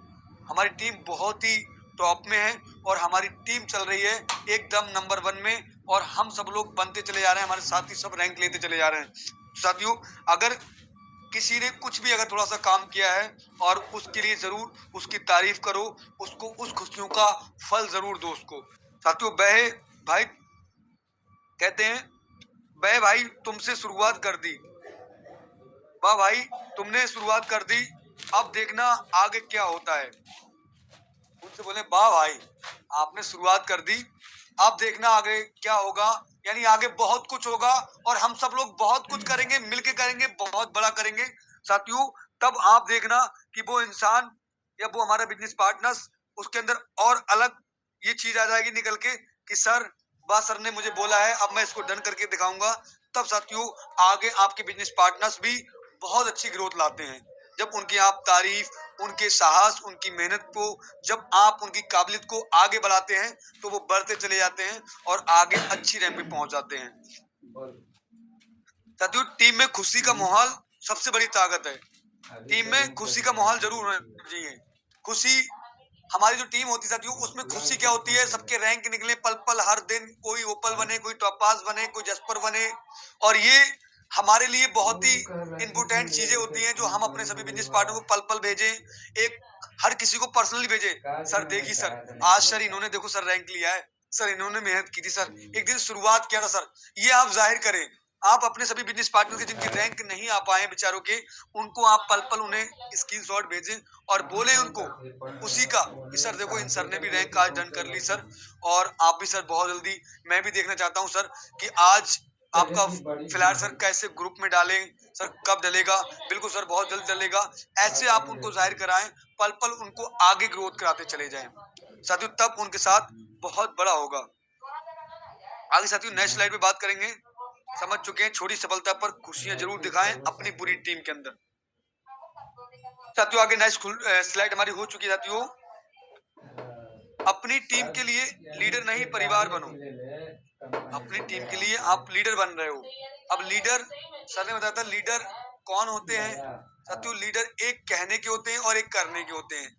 हमारी टीम बहुत ही टॉप में है और हमारी टीम चल रही है एकदम नंबर 1 में और हम सब लोग बनते चले जा रहे हैं, हमारे साथी सब रैंक लेते चले जा रहे हैं। साथियों अगर किसी ने कुछ भी अगर थोड़ा सा काम किया है और उसके लिए जरूर उसकी तारीफ करो, उसको उस खुशियों का फल जरूर दो उसको। साथियों बहे भाई कहते हैं, बहे भाई तुमसे शुरुआत कर दी, वाह भाई तुमने शुरुआत कर दी, अब देखना आगे क्या होता है। उनसे बोले वाह भाई आपने शुरुआत कर दी, अब देखना आगे क्या होगा, यानी आगे बहुत कुछ होगा और हम सब लोग बहुत कुछ करेंगे, मिलके करेंगे, बहुत बड़ा करेंगे। साथियों तब आप देखना कि वो इंसान या वो हमारा बिजनेस पार्टनर्स उसके अंदर और अलग ये चीज आ जाएगी निकल के कि सर सर ने मुझे बोला है अब मैं इसको डन करके दिखाऊंगा। तब साथियों आगे आपके बिजनेस पार्टनर्स भी बहुत अच्छी ग्रोथ लाते हैं जब उनकी आप तारीफ, उनके साहस, उनकी मेहनत को, जब आप उनकी काबिलियत को आगे बढ़ाते हैं तो वो बढ़ते चले जाते हैं और आगे अच्छी रैंक पे पहुंच जाते हैं। साथियों टीम में खुशी का माहौल सबसे बड़ी ताकत है, टीम में खुशी का माहौल जरूर होना चाहिए। खुशी हमारी जो टीम होती है साथियों उसमें खुशी क्या होती है, सबके रैंक निकले पल पल, हर दिन कोई ओपल बने, कोई टॉपास बने, कोई जस्पर बने और ये हमारे लिए बहुत ही इंपोर्टेंट चीजें होती हैं जो हम अपने सभी बिजनेस पार्टनर को पल पल भेजें, एक हर किसी को पर्सनली भेजें। सर देखिए सर आज सर इन्होंने देखो सर रैंक लिया है, सर इन्होंने मेहनत की थी, सर एक दिन शुरुआत किया था सर, ये आप जाहिर करें। आप अपने सभी बिजनेस पार्टनर के जिनकी रैंक नहीं आ पाए बेचारों के, उनको आप पल पल उन्हें स्क्रीनशॉट भेजें और बोले उनको उसी का कि सर देखो इन सर ने भी रैंक आज डन कर ली सर और आप भी सर बहुत जल्दी, मैं भी देखना चाहता हूं सर कि आज आपका फिलहाल सर कैसे ग्रुप में डालें, सर कब डलेगा, बिल्कुल सर बहुत जल्द डलेगा। ऐसे आप उनको जाहिर कराएं, पल पल उनको आगे ग्रोथ कराते चले जाएं साथियों, तब उनके साथ बहुत बड़ा होगा। आगे साथियों नेक्स्ट स्लाइड पे बात करेंगे। समझ चुके हैं छोटी सफलता पर खुशियां जरूर दिखाएं अपनी पूरी टीम के अंदर। साथियों आगे नेक्स्ट स्लाइड हमारी हो चुकी है साथियों। अपनी टीम के लिए लीडर नहीं परिवार बनो, अपनी टीम के लिए आप लीडर बन रहे हो। अब लीडर सर ने बताया था लीडर कौन होते हैं साथियों, लीडर एक कहने के होते हैं और एक करने के होते हैं।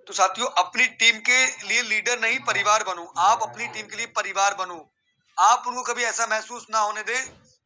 तो साथियों अपनी टीम के लिए लीडर नहीं परिवार बनो, आप अपनी टीम के लिए परिवार बनो। आप उनको कभी ऐसा महसूस ना होने दें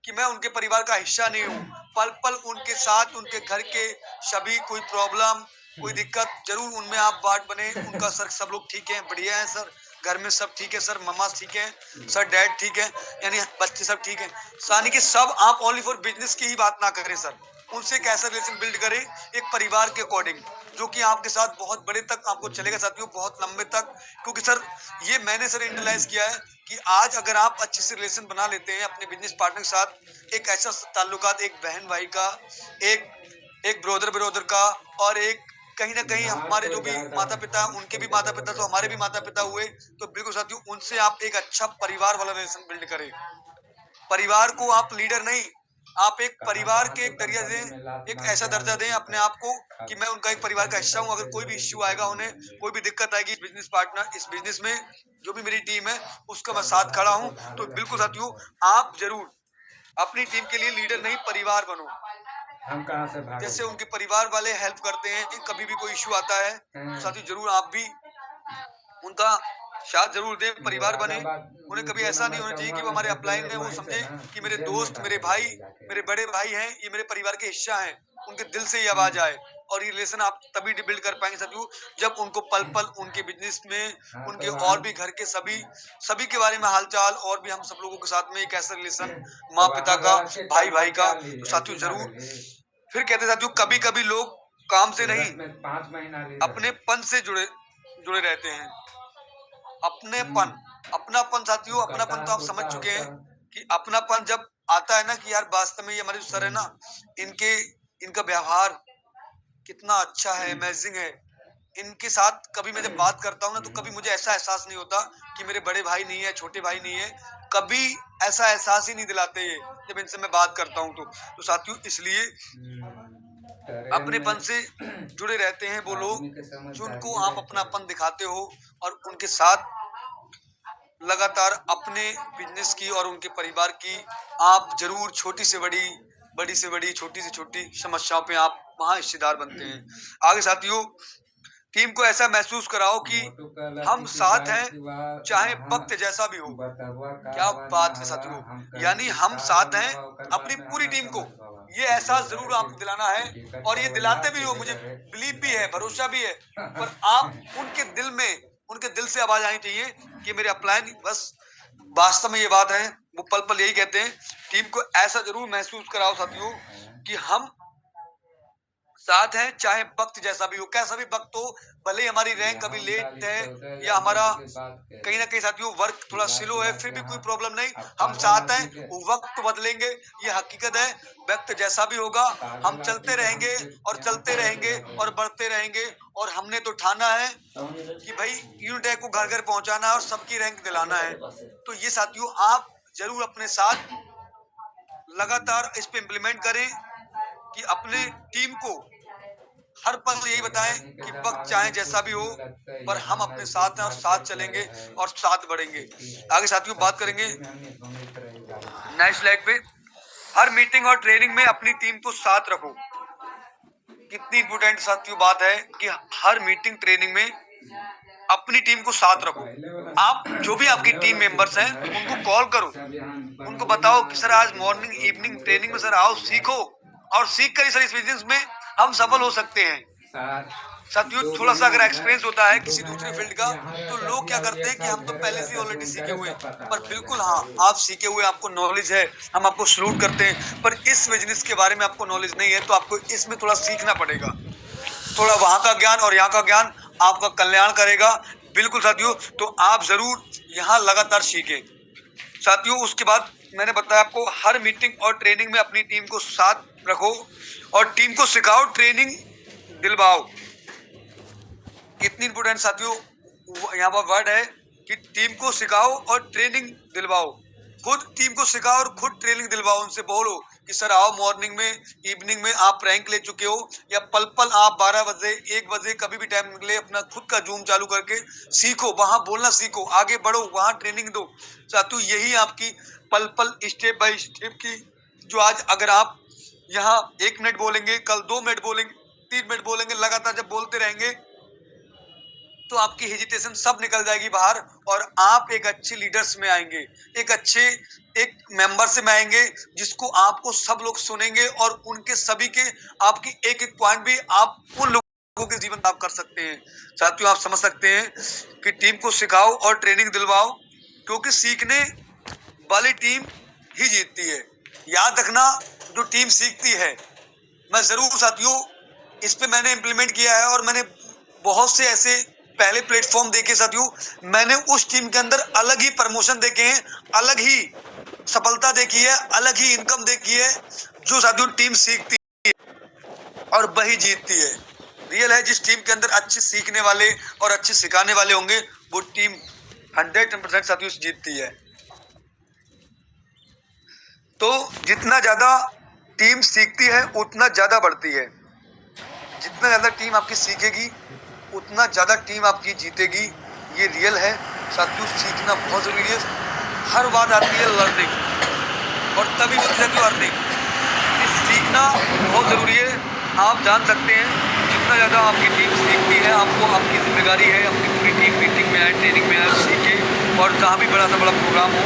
कि मैं उनके परिवार का हिस्सा नहीं हूँ। पल पल उनके साथ, उनके घर के सभी कोई प्रॉब्लम, कोई दिक्कत जरूर उनमें आप पार्ट बने। उनका सर सब लोग ठीक है, बढ़िया है सर, घर में सब ठीक है सर, मम्मा ठीक है सर, डैड ठीक है, यानी बच्चे सब ठीक है। यानी कि सब आप ओनली फॉर बिजनेस की ही बात ना करें सर, उनसे कैसा रिलेशन बिल्ड करें एक परिवार के अकॉर्डिंग, जो कि आपके साथ बहुत बड़े तक आपको चलेगा साथियों, बहुत लंबे तक। क्योंकि सर ये मैंने सर इंटरलाइज किया है कि आज अगर आप अच्छे से रिलेशन बना लेते हैं अपने बिजनेस पार्टनर के साथ, एक ऐसा ताल्लुकात, एक बहन भाई का, एक एक ब्रदर का, और एक कहीं ना कहीं हमारे जो भी माता पिता, उनके भी माता पिता तो हमारे भी माता पिता हुए, तो बिल्कुल साथियों उनसे आप एक अच्छा परिवार वाला रिलेशन बिल्ड करें। परिवार को आप लीडर नहीं, आप एक परिवार के एक दर्जा दें, एक ऐसा दर्जा दें अपने आप को कि मैं उनका एक परिवार का हिस्सा हूँ। अगर कोई भी इश्यू आएगा, उन्हें कोई भी दिक्कत आएगी इस बिजनेस पार्टनर, इस बिजनेस में जो भी मेरी टीम है उसका मैं साथ खड़ा हूँ। तो बिल्कुल साथियों आप जरूर अपनी टीम के लिए लीडर नहीं, परिवार बनो।
हम कहाँ से भागे?
जैसे उनके परिवार वाले हेल्प करते हैं, कभी भी कोई इश्यू आता है तो साथियों जरूर आप भी उनका साथ जरूर दें, परिवार बने। उन्हें कभी ऐसा नहीं होना चाहिए कि वो हमारे अपलाइन है, वो समझे कि मेरे दोस्त, मेरे भाई, मेरे बड़े भाई हैं, ये मेरे परिवार के हिस्सा हैं। उनके दिल से ये आवाज आए, और ये रिलेशन आप तभी बिल्ड कर पाएंगे साथियों जब उनको पल पल उनके बिजनेस में, उनके और भी घर के सभी के बारे में हालचाल, और भी हम सब लोगों के साथ में एक ऐसा रिलेशन माँ पिता का, भाई भाई का, तो साथियों जरूर। फिर कहते साथियों कभी कभी लोग काम से नहीं
5 महीना
अपने पन से जुड़े रहते हैं। अपनेपन, अपनापन साथियों, अपनापन तो आप समझ चुके हैं कि अपनापन जब आता है ना कि यार वास्तव में ये हमारे जो सर है ना, इनका व्यवहार कितना अच्छा है, अमेजिंग है। इनके साथ कभी मैं जब बात करता हूँ ना, तो कभी मुझे ऐसा एहसास नहीं होता कि मेरे बड़े भाई नहीं है, छोटे भाई नहीं है, कभी ऐसा एहसास ही नहीं दिलाते ये जब इनसे मैं बात करता हूँ। तो साथियों इसलिए अपनेपन से जुड़े रहते हैं वो लोग जिनको आप अपनापन दिखाते हो, और उनके साथ लगातार अपने बिजनेस की और उनके परिवार की आप जरूर छोटी से बड़ी, बड़ी से बड़ी, छोटी से छोटी समस्याओं पे आप वहां हिस्सेदार बनते हैं। आगे साथियों टीम को ऐसा महसूस कराओ कि हम साथ हैं चाहे वक्त जैसा भी हो। क्या बात है साथियों, यानी हम साथ हैं अपनी पूरी टीम को, ये एहसास जरूर आपको दिलाना है, और ये दिलाते भी हो, मुझे बिलीव भी है, भरोसा भी है। पर आप उनके दिल में, उनके दिल से आवाज आनी चाहिए कि मेरे अपलाइन बस वास्तव में ये बात है, वो पल पल यही कहते हैं। टीम को ऐसा जरूर महसूस कराओ साथियों कि हम साथ हैं चाहे वक्त जैसा भी हो, कैसा भी वक्त हो, भले ही हमारी रैंक कभी लेट है या हमारा कहीं ना कहीं साथियों वर्क थोड़ा स्लो है, फिर भी कोई प्रॉब्लम नहीं, हम साथ हैं। वक्त बदलेंगे, ये हकीकत है, वक्त जैसा भी होगा हम चलते रहेंगे और चलते रहेंगे और बढ़ते रहेंगे। और हमने तो ठाना है कि भाई यूनिटेक को घर घर पहुंचाना है और सबकी रैंक दिलाना है। तो ये साथियों आप जरूर अपने साथ लगातार इस पे इम्प्लीमेंट करें कि अपने टीम को हर पल यही बताएं कि वक्त चाहे जैसा भी हो, पर हम अपने साथ हैं और साथ चलेंगे और साथ बढ़ेंगे। आगे साथियों बात करेंगे नेक्स्ट स्लाइड पे। हर मीटिंग और ट्रेनिंग में अपनी टीम को साथ रखो। कितनी इंपोर्टेंट साथियों बात है कि हर मीटिंग ट्रेनिंग में अपनी टीम को साथ रखो। आप जो भी आपकी टीम मेंबर्स हैं उनको कॉल करो, उनको बताओ कि सर आज मॉर्निंग इवनिंग ट्रेनिंग में सर आओ, सीखो, और सीख कर सर इस बिजनेस में हम सफल हो सकते हैं। साथियों थोड़ा सा अगर एक्सपीरियंस होता है किसी दूसरे फील्ड का, तो लोग क्या करते हैं कि हम तो पहले से ऑलरेडी सीखे हुए हैं। पर बिल्कुल हाँ, आप सीखे हुए, आपको नॉलेज है, हम आपको सलूट करते हैं। पर इस बिजनेस के बारे में आपको नॉलेज नहीं है, तो आपको इसमें थोड़ा सीखना पड़ेगा। थोड़ा वहां का ज्ञान और यहाँ का ज्ञान आपका कल्याण करेगा। बिल्कुल साथियों, तो आप जरूर यहाँ लगातार सीखें साथियों। उसके बाद मैंने बताया आपको हर मीटिंग और ट्रेनिंग में अपनी टीम को साथ रखो और टीम को सिखाओ, ट्रेनिंग दिलवाओ। कितनी इंपोर्टेंट साथियों यहाँ पर वर्ड है कि टीम को सिखाओ और ट्रेनिंग दिलवाओ। खुद टीम को सिखाओ और खुद ट्रेनिंग दिलवाओ। उनसे बोलो कि सर आओ मॉर्निंग में, इवनिंग में आप रैंक ले चुके हो, या पल पल आप 12 बजे 1 बजे कभी भी टाइम निकले अपना खुद का जूम चालू करके सीखो, वहां बोलना सीखो, आगे बढ़ो, वहां ट्रेनिंग दो साथियों। यही आपकी पल पल स्टेप बाय स्टेप की, जो आज अगर आप यहाँ 1 मिनट बोलेंगे, कल 2 मिनट बोलेंगे, 3 मिनट बोलेंगे, लगातार जब बोलते रहेंगे तो आपकी हेजिटेशन सब निकल जाएगी बाहर और आप एक अच्छे लीडर्स में आएंगे, एक मेंबरशिप में आएंगे जिसको आपको सब लोग सुनेंगे और उनके सभी के आपकी एक एक पॉइंट भी आप उन लोगों के जीवन में आप कर सकते हैं। साथियों, आप समझ सकते हैं कि टीम को सिखाओ और ट्रेनिंग दिलवाओ, क्योंकि सीखने वाली टीम ही जीतती है। याद रखना, जो टीम सीखती है, मैं जरूर साथियों इस पे मैंने इम्प्लीमेंट किया है और मैंने बहुत से ऐसे पहले प्लेटफॉर्म देखे साथियों, मैंने उस टीम के अंदर अलग ही प्रमोशन देखे हैं, अलग ही सफलता देखी है, अलग ही इनकम देखी है। जो साथियों टीम सीखती है और वही जीतती है। रियल है, जिस टीम के अंदर अच्छे सीखने वाले और अच्छे सिखाने वाले होंगे वो टीम 100% साथियों जीतती है। तो जितना ज्यादा टीम सीखती है उतना ज्यादा बढ़ती है। जितना ज्यादा टीम आपकी सीखेगी उतना ज्यादा टीम आपकी जीतेगी। ये रियल है साथियों, सीखना बहुत जरूरी है। हर बात आती है लर्निंग और तभी होती है अर्निंग। सीखना बहुत जरूरी है। आप जान सकते हैं जितना ज्यादा आपकी टीम सीखती है, आपको आपकी जिम्मेदारी है अपनी पूरी टीम मीटिंग में आए, ट्रेनिंग में आए, सीखे और जहाँ भी बड़ा सा बड़ा प्रोग्राम हो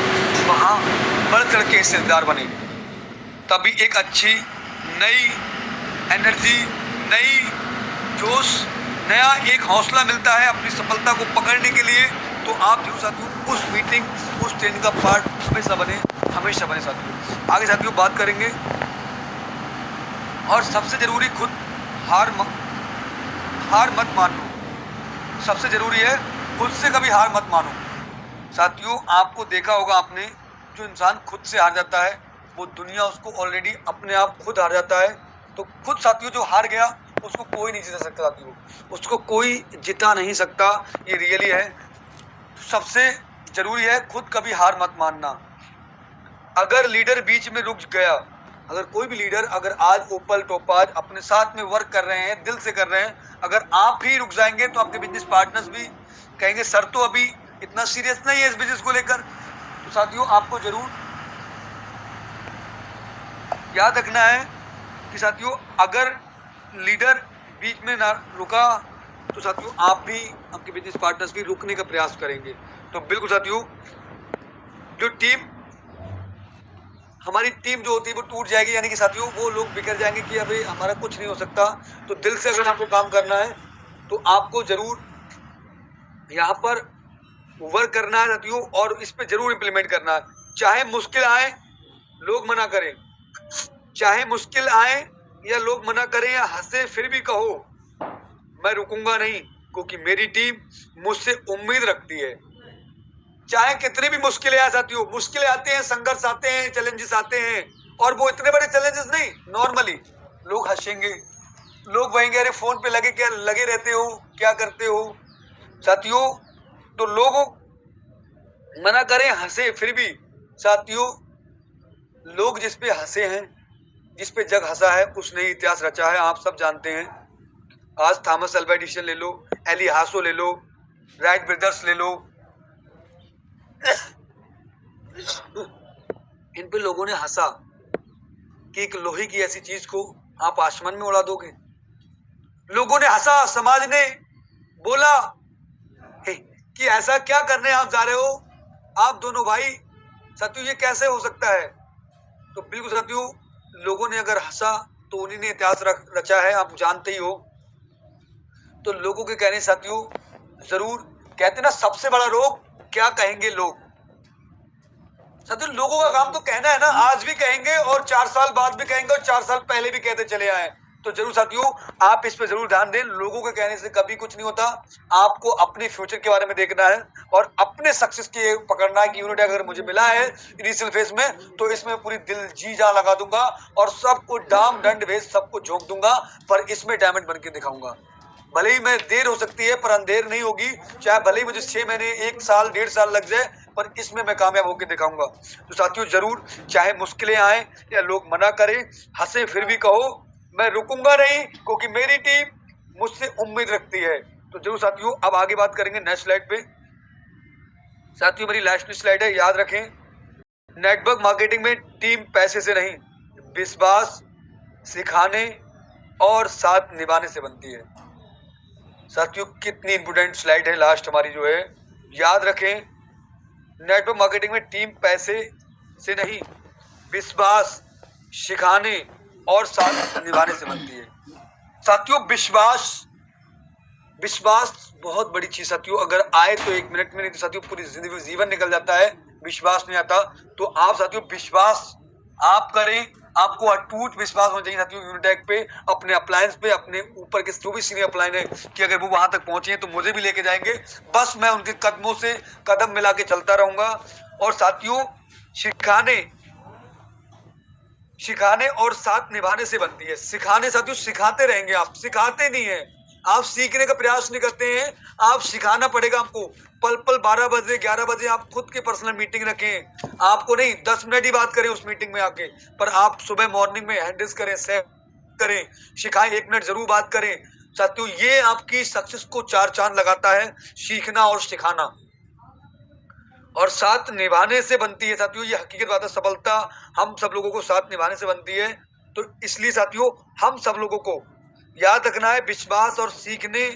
वहाँ बढ़ चढ़ के हिस्सेदार बने। तभी एक अच्छी नई एनर्जी, नई जोश, नया एक हौसला मिलता है अपनी सफलता को पकड़ने के लिए। तो आप जरूर साथियों उस मीटिंग, उस ट्रेनिंग का पार्ट हमेशा बने साथियों। आगे साथियों बात करेंगे। और सबसे जरूरी, खुद हार मत मानो। सबसे जरूरी है खुद से कभी हार मत मानो। साथियों, आपको देखा होगा आपने, जो इंसान खुद से हार जाता है वो दुनिया उसको ऑलरेडी अपने आप खुद हार जाता है। तो खुद साथियों जो हार गया उसको कोई नहीं जिता सकता साथियों, उसको कोई जिता नहीं सकता। ये रियली है। सबसे जरूरी है खुद कभी हार मत मानना। अगर लीडर बीच में रुक गया, अगर कोई भी लीडर अगर आज ओपल टोपाज अपने साथ में वर्क कर रहे हैं, दिल से कर रहे हैं, अगर आप ही रुक जाएंगे तो आपके बिजनेस पार्टनर्स भी कहेंगे सर तो अभी इतना सीरियस नहीं है इस बिजनेस को लेकर। तो साथियों आपको जरूर याद रखना है कि साथियों अगर लीडर बीच में ना रुका तो साथियों आप भी, आपके बिजनेस पार्टनर्स भी रुकने का प्रयास करेंगे। तो बिल्कुल साथियों, जो टीम हमारी टीम जो होती है वो टूट जाएगी, यानी कि साथियों वो लोग बिखर जाएंगे कि अभी हमारा कुछ नहीं हो सकता। तो दिल से अगर आपको काम करना है तो आपको जरूर यहाँ पर वर्क करना है साथियों और इस पे जरूर इम्प्लीमेंट करना है। चाहे मुश्किल आए, लोग मना करें, चाहे मुश्किल आए या लोग मना करें या हंसे, फिर भी कहो मैं रुकूंगा नहीं, क्योंकि मेरी टीम मुझसे उम्मीद रखती है। चाहे कितनी भी मुश्किलें आए साथियों, मुश्किलें आते हैं, संघर्ष आते हैं, चैलेंजेस आते हैं, और वो इतने बड़े चैलेंजेस नहीं, नॉर्मली लोग हंसेंगे, लोग कहेंगे अरे फोन पे लगे रहते हो, क्या करते हो साथियों। तो लोगों मना करें, हंसे, फिर भी साथियों लोग जिस पे हंसे हैं, जिस पे जग हंसा है उसने ही इतिहास रचा है। आप सब जानते हैं। आज थॉमस अल्वा एडिसन ले लो, एली हासो ले लो, राइट ब्रदर्स ले लो, इन पे लोगों ने हंसा कि एक लोहे की ऐसी चीज को आप आसमान में उड़ा दोगे। लोगों ने हंसा, समाज ने बोला कि ऐसा क्या करने आप जा रहे हो, आप दोनों भाई, साथियों ये कैसे हो सकता है। तो बिल्कुल साथियों, लोगों ने अगर हंसा तो उन्हीं ने इतिहास रचा है, आप जानते ही हो। तो लोगों के कहने साथियों जरूर कहते ना, सबसे बड़ा रोग क्या कहेंगे लोग। साथियों लोगों का काम तो कहना है ना, आज भी कहेंगे और 4 साल बाद भी कहेंगे और 4 साल पहले भी कहते चले आए। तो जरूर साथियों आप इस पे जरूर ध्यान दें। लोगों के कहने से कभी कुछ नहीं होता। आपको अपने फ्यूचर के बारे में देखना है और अपने सक्सेस के पकड़ना है कि यूनिट अगर मुझे मिला है इनिशियल फेज में तो इसमें पूरी दिल जी जान लगा दूंगा और सबको डाम डंड भेज सबको झोंक दूंगा, पर इसमें डायमंड बन के दिखाऊंगा। भले ही मैं देर हो सकती है पर अंधेर नहीं होगी, चाहे भले ही मुझे 6 महीने, 1 साल, 1.5 साल लग जाए, पर इसमें मैं कामयाब होकर दिखाऊंगा। तो साथियों जरूर, चाहे मुश्किलें आए या लोग मना करें, हंसे, फिर भी कहो मैं रुकूंगा नहीं, क्योंकि मेरी टीम मुझसे उम्मीद रखती है। तो जरूर साथियों अब आगे बात करेंगे नेक्स्ट स्लाइड पे। साथियों मेरी लास्ट स्लाइड है, याद रखें, नेटवर्क मार्केटिंग में टीम पैसे से नहीं, विश्वास, सिखाने और साथ निभाने से बनती है। साथियों कितनी इंपोर्टेंट स्लाइड है लास्ट हमारी जो है। याद रखें, नेटवर्क मार्केटिंग में टीम पैसे से नहीं, विश्वास सिखाने और साथ निभाने से बनती है। साथियों विश्वास बहुत बड़ी चीज साथियों, अगर आए तो 1 मिनट में, नहीं तो साथियों पूरी जिंदगी जीवन निकल जाता है। विश्वास नहीं आता तो आप साथियों विश्वास आप करें, आपको अटूट विश्वास होना चाहिए साथियों यूनिटेक पे, अपने अप्लायंस पे, अपने ऊपर के जो भी सीनियर अप्लायन है कि अगर वो वहां तक पहुंचे हैं तो मुझे भी लेके जाएंगे। बस मैं उनके कदमों से कदम मिला के चलता रहूंगा। और साथियों सिखाने और साथ निभाने से बनती है। सिखाने साथियों सिखाते रहेंगे, आप सिखाते नहीं है, आप सीखने का प्रयास नहीं करते हैं, आप सिखाना पड़ेगा आपको। पल पल 12 बजे 11 बजे आप खुद की पर्सनल मीटिंग रखें, आपको नहीं 10 मिनट ही बात करें उस मीटिंग में आके, पर आप सुबह मॉर्निंग में हैंडल्स करें, सेव करें, सिखाएं, 1 मिनट जरूर बात करें। साथियों ये आपकी सक्सेस को 4 चांद लगाता है, सीखना और सिखाना। और साथ निभाने से बनती है साथियों, ये हकीकत बात है, सफलता हम सब लोगों को साथ निभाने से बनती है। तो इसलिए साथियों हम सब लोगों को याद रखना है, विश्वास और सीखने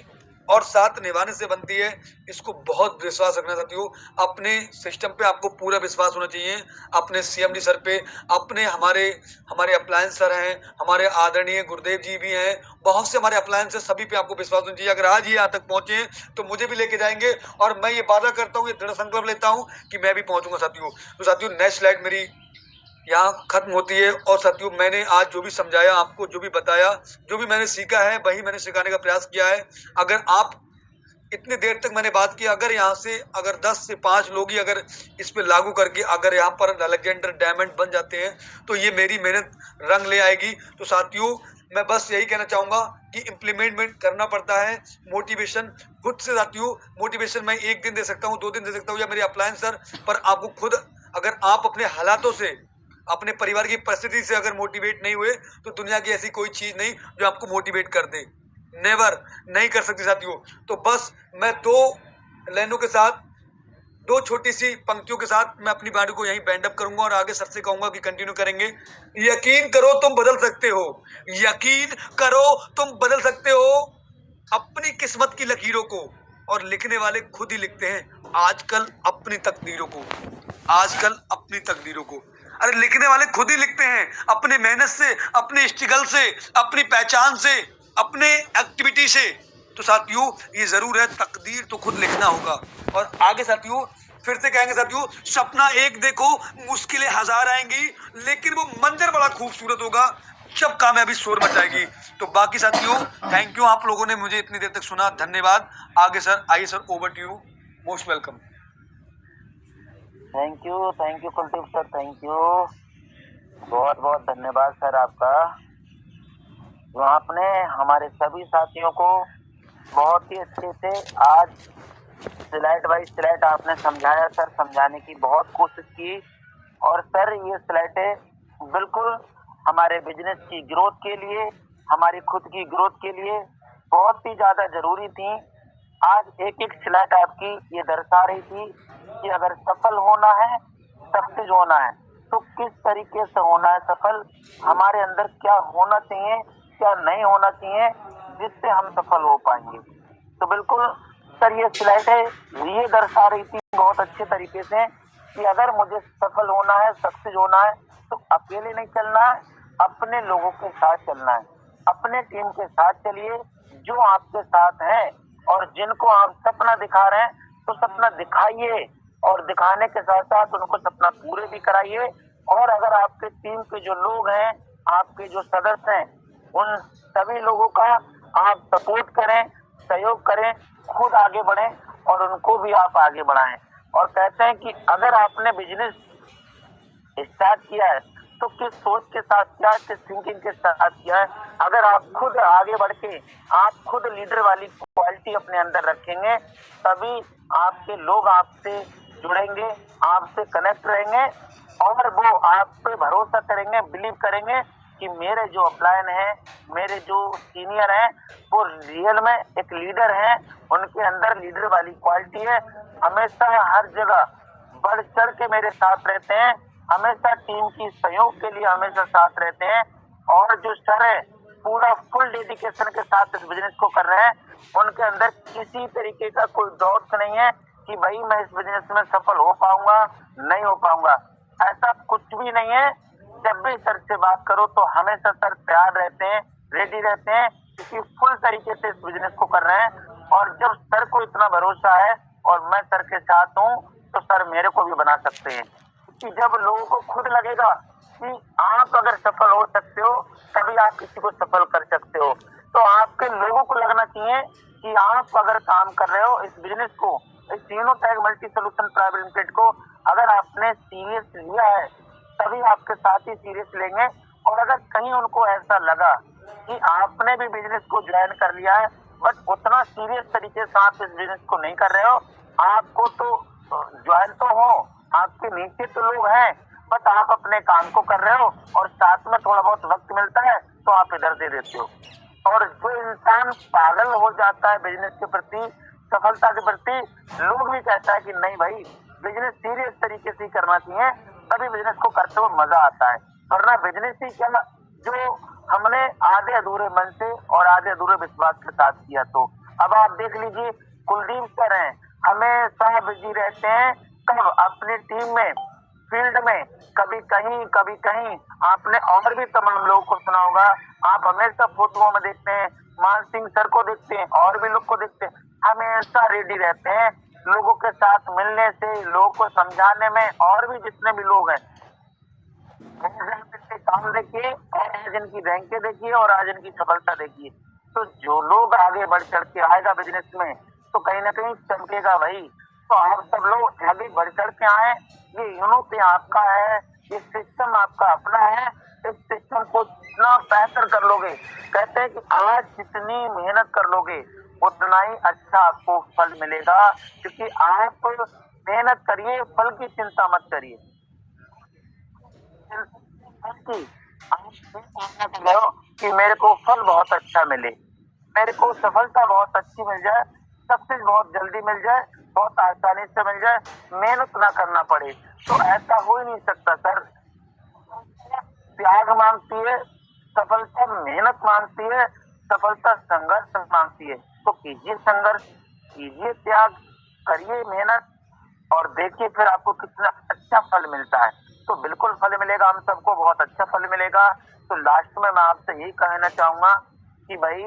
और साथ निभाने से बनती है। इसको बहुत विश्वास रखना साथियों, अपने सिस्टम पे आपको पूरा विश्वास होना चाहिए, अपने सीएमडी सर पे, अपने हमारे अप्लायंस सर हैं, हमारे आदरणीय गुरुदेव जी भी हैं, बहुत से हमारे अप्लायंस है, सभी पे आपको विश्वास होना चाहिए। अगर आज ये यहाँ तक पहुंचे तो मुझे भी लेके जाएंगे, और मैं ये वादा करता हूँ, ये दृढ़ संकल्प लेता हूँ कि मैं भी पहुंचूंगा साथियों। तो साथियों नेक्स्ट स्लाइड मेरी यहाँ खत्म होती है। और साथियों मैंने आज जो भी समझाया आपको, जो भी बताया, जो भी मैंने सीखा है, वही मैंने सिखाने का प्रयास किया है। अगर आप इतनी देर तक मैंने बात की, अगर यहाँ से अगर 10 से 5 लोग ही अगर इस पे लागू करके अगर यहाँ पर अलेक्जेंडर डायमंड बन जाते हैं तो ये मेरी मेहनत रंग ले आएगी। तो साथियों मैं बस यही कहना चाहूंगा कि इम्प्लीमेंट करना पड़ता है, मोटिवेशन खुद से साथियों। मोटिवेशन मैं 1 दिन दे सकता हूँ, 2 दिन दे सकता हूँ, या मेरे अप्लायंस सर, पर आपको खुद अगर आप अपने हालातों से, अपने परिवार की परिस्थिति से अगर मोटिवेट नहीं हुए तो दुनिया की ऐसी कोई चीज नहीं जो आपको मोटिवेट कर दे, नेवर, नहीं कर सकती साथियों। तो बस मैं 2 लाइनों के साथ, 2 छोटी सी पंक्तियों के साथ मैं अपनी बात को यहीं बैंड अप करूंगा और आगे सर से कहूंगा कि कंटिन्यू करेंगे। यकीन करो तुम बदल सकते हो, यकीन करो तुम बदल सकते हो अपनी किस्मत की लकीरों को, और लिखने वाले खुद ही लिखते हैं आजकल अपनी तकदीरों को, आजकल अपनी तकदीरों को। अरे लिखने वाले खुद ही लिखते हैं अपने मेहनत से, अपने स्ट्रगल से, अपनी पहचान से, अपने एक्टिविटी से। तो साथियों ये जरूर है, तकदीर तो खुद लिखना होगा। और आगे साथियों फिर से कहेंगे साथियों, सपना एक देखो, मुश्किलें 1000 आएंगी, लेकिन वो मंजर बड़ा खूबसूरत होगा जब कामयाबी शोर मचाएगी। तो बाकी साथियों थैंक यू, आप लोगों ने मुझे इतनी देर तक सुना, धन्यवाद। आगे सर, आइए sir, over to you, most welcome.
Thank you Kuldeep sir, thank you, बहुत बहुत धन्यवाद सर आपका। जो आपने हमारे सभी साथियों को बहुत ही अच्छे से आज स्लाइड बाई स्लाइड आपने समझाया सर, समझाने की बहुत कोशिश की। और सर ये स्लाइडें बिल्कुल हमारे बिजनेस की ग्रोथ के लिए, हमारी खुद की ग्रोथ के लिए बहुत ही ज्यादा जरूरी थी। आज एक एक स्लाइड आपकी ये दर्शा रही थी कि अगर सफल होना है, सक्सेस होना है, तो किस तरीके से होना है सफल, हमारे अंदर क्या होना चाहिए, क्या नहीं होना चाहिए, जिससे हम सफल हो पाएंगे। तो बिल्कुल सर ये स्लाइडें ये दर्शा रही थी बहुत अच्छे तरीके से कि अगर मुझे सफल होना है, सक्सेस होना है, तो अकेले नहीं चलना है, अपने लोगों के साथ चलना है, अपने टीम के साथ चलिए जो आपके साथ हैं, और जिनको आप सपना दिखा रहे हैं तो सपना दिखाइए, और दिखाने के साथ साथ उनको सपना पूरे भी कराइए। और अगर आपके टीम के जो लोग हैं, आपके जो सदस्य हैं, उन सभी लोगों का आप सपोर्ट करें, सहयोग करें, खुद आगे बढ़ें और उनको भी आप आगे बढ़ाएं। और कहते हैं कि अगर आपने बिजनेस स्टार्ट किया है तो किस सोच के साथ किया है, किस थिंकिंग के साथ किया है। अगर आप खुद आगे बढ़ के, आप खुद लीडर वाली क्वालिटी अपने अंदर रखेंगे, तभी आपके लोग आपसे जुड़ेंगे, आपसे कनेक्ट रहेंगे, और वो आप पे भरोसा करेंगे, बिलीव करेंगे कि मेरे जो अपलायन हैं, मेरे जो सीनियर हैं, वो रियल में एक लीडर हैं, उनके अंदर लीडर वाली क्वालिटी है, हमेशा हर जगह बढ़ चढ़ के मेरे साथ रहते हैं, हमेशा टीम की सहयोग के लिए हमेशा साथ रहते हैं। और जो सर है पूरा फुल डेडिकेशन के साथ इस बिजनेस को कर रहे हैं। उनके अंदर किसी तरीके का कोई डाउट नहीं है कि भाई मैं इस बिजनेस में सफल हो पाऊंगा, नहीं हो पाऊंगा, ऐसा कुछ भी नहीं है। जब भी सर से बात करो तो हमेशा सर तैयार रहते हैं, रेडी रहते हैं, क्योंकि फुल तरीके से इस बिजनेस को कर रहे हैं। और जब सर को इतना भरोसा है और मैं सर के साथ हूँ तो सर मेरे को भी बना सकते हैं। क्योंकि जब लोगों को खुद लगेगा कि आप अगर सफल हो सकते हो तभी आप किसी को सफल कर सकते हो। तो आपके लोगों को लगना चाहिए कि आप अगर काम कर रहे हो इस बिजनेस को, इस यूनोटैग मल्टी सोल्यूशन प्राइवेट लिमिटेड को अगर आपने सीरियस लिया है तभी आपके साथ ही सीरियस लेंगे। और अगर कहीं उनको ऐसा लगा कि आपने भी बिजनेस को ज्वाइन कर लिया है बट उतना सीरियस तरीके से आप इस बिजनेस को नहीं कर रहे हो, आपको तो ज्वाइन तो हो, आपके नीचे तो लोग हैं बट आप अपने काम को कर रहे हो और साथ में थोड़ा बहुत वक्त मिलता है तो आप इधर दे देते हो। और जो इंसान पागल हो जाता है बिजनेस के प्रति, सफलता के प्रति, लोग भी कहता है कि नहीं भाई बिजनेस सीरियस तरीके से करना चाहिए, तभी बिजनेस को करते हुए मजा आता है। वरना बिजनेस ही क्या जो हमने आधे अधूरे मन से और आधे अधूरे विश्वास के साथ किया। तो अब आप देख लीजिए कुलदीप सर हैं, हमेशा बिजी रहते हैं, कब अपनी टीम में, फील्ड में, कभी कहीं। आपने और भी तमाम लोगों को सुना होगा, आप हमेशा फोटो में देखते हैं, मान सिंह सर को देखते हैं और भी लोग को देखते हैं, हमेशा रेडी रहते हैं लोगों के साथ मिलने से, लोगों को समझाने में। और भी जितने भी लोग हैं काम देखिए और आज इनकी रैंकें देखिए और आज इनकी सफलता देखिए। तो जो लोग आगे बढ़ चढ़ के आएगा बिजनेस में तो कहीं ना कहीं चमकेगा भाई। तो आप सब लोग आगे बढ़ चढ़ के आए, ये यूनिट आपका है, ये सिस्टम आपका अपना है। इस सिस्टम को जितना बेहतर कर लोगे, कहते हैं कि आज जितनी मेहनत कर लोगे उतना ही अच्छा आपको फल मिलेगा। क्योंकि आप मेहनत करिए, फल की चिंता मत करिए। कि मेरे को फल बहुत अच्छा मिले, मेरे को सफलता बहुत अच्छी मिल जाए, सक्सेस बहुत जल्दी मिल जाए, बहुत आसानी से मिल जाए, मेहनत ना करना पड़े, तो ऐसा हो ही नहीं सकता सर। त्याग मांगती है सफलता, मेहनत मांगती है सफलता, संघर्ष मांगती है। तो कीजिए संघर्ष, कीजिए त्याग, करिए मेहनत और देखिए फिर आपको कितना अच्छा फल मिलता है। तो बिल्कुल फल मिलेगा, हम सबको बहुत अच्छा फल मिलेगा। तो लास्ट में मैं आपसे यही कहना चाहूंगा कि भाई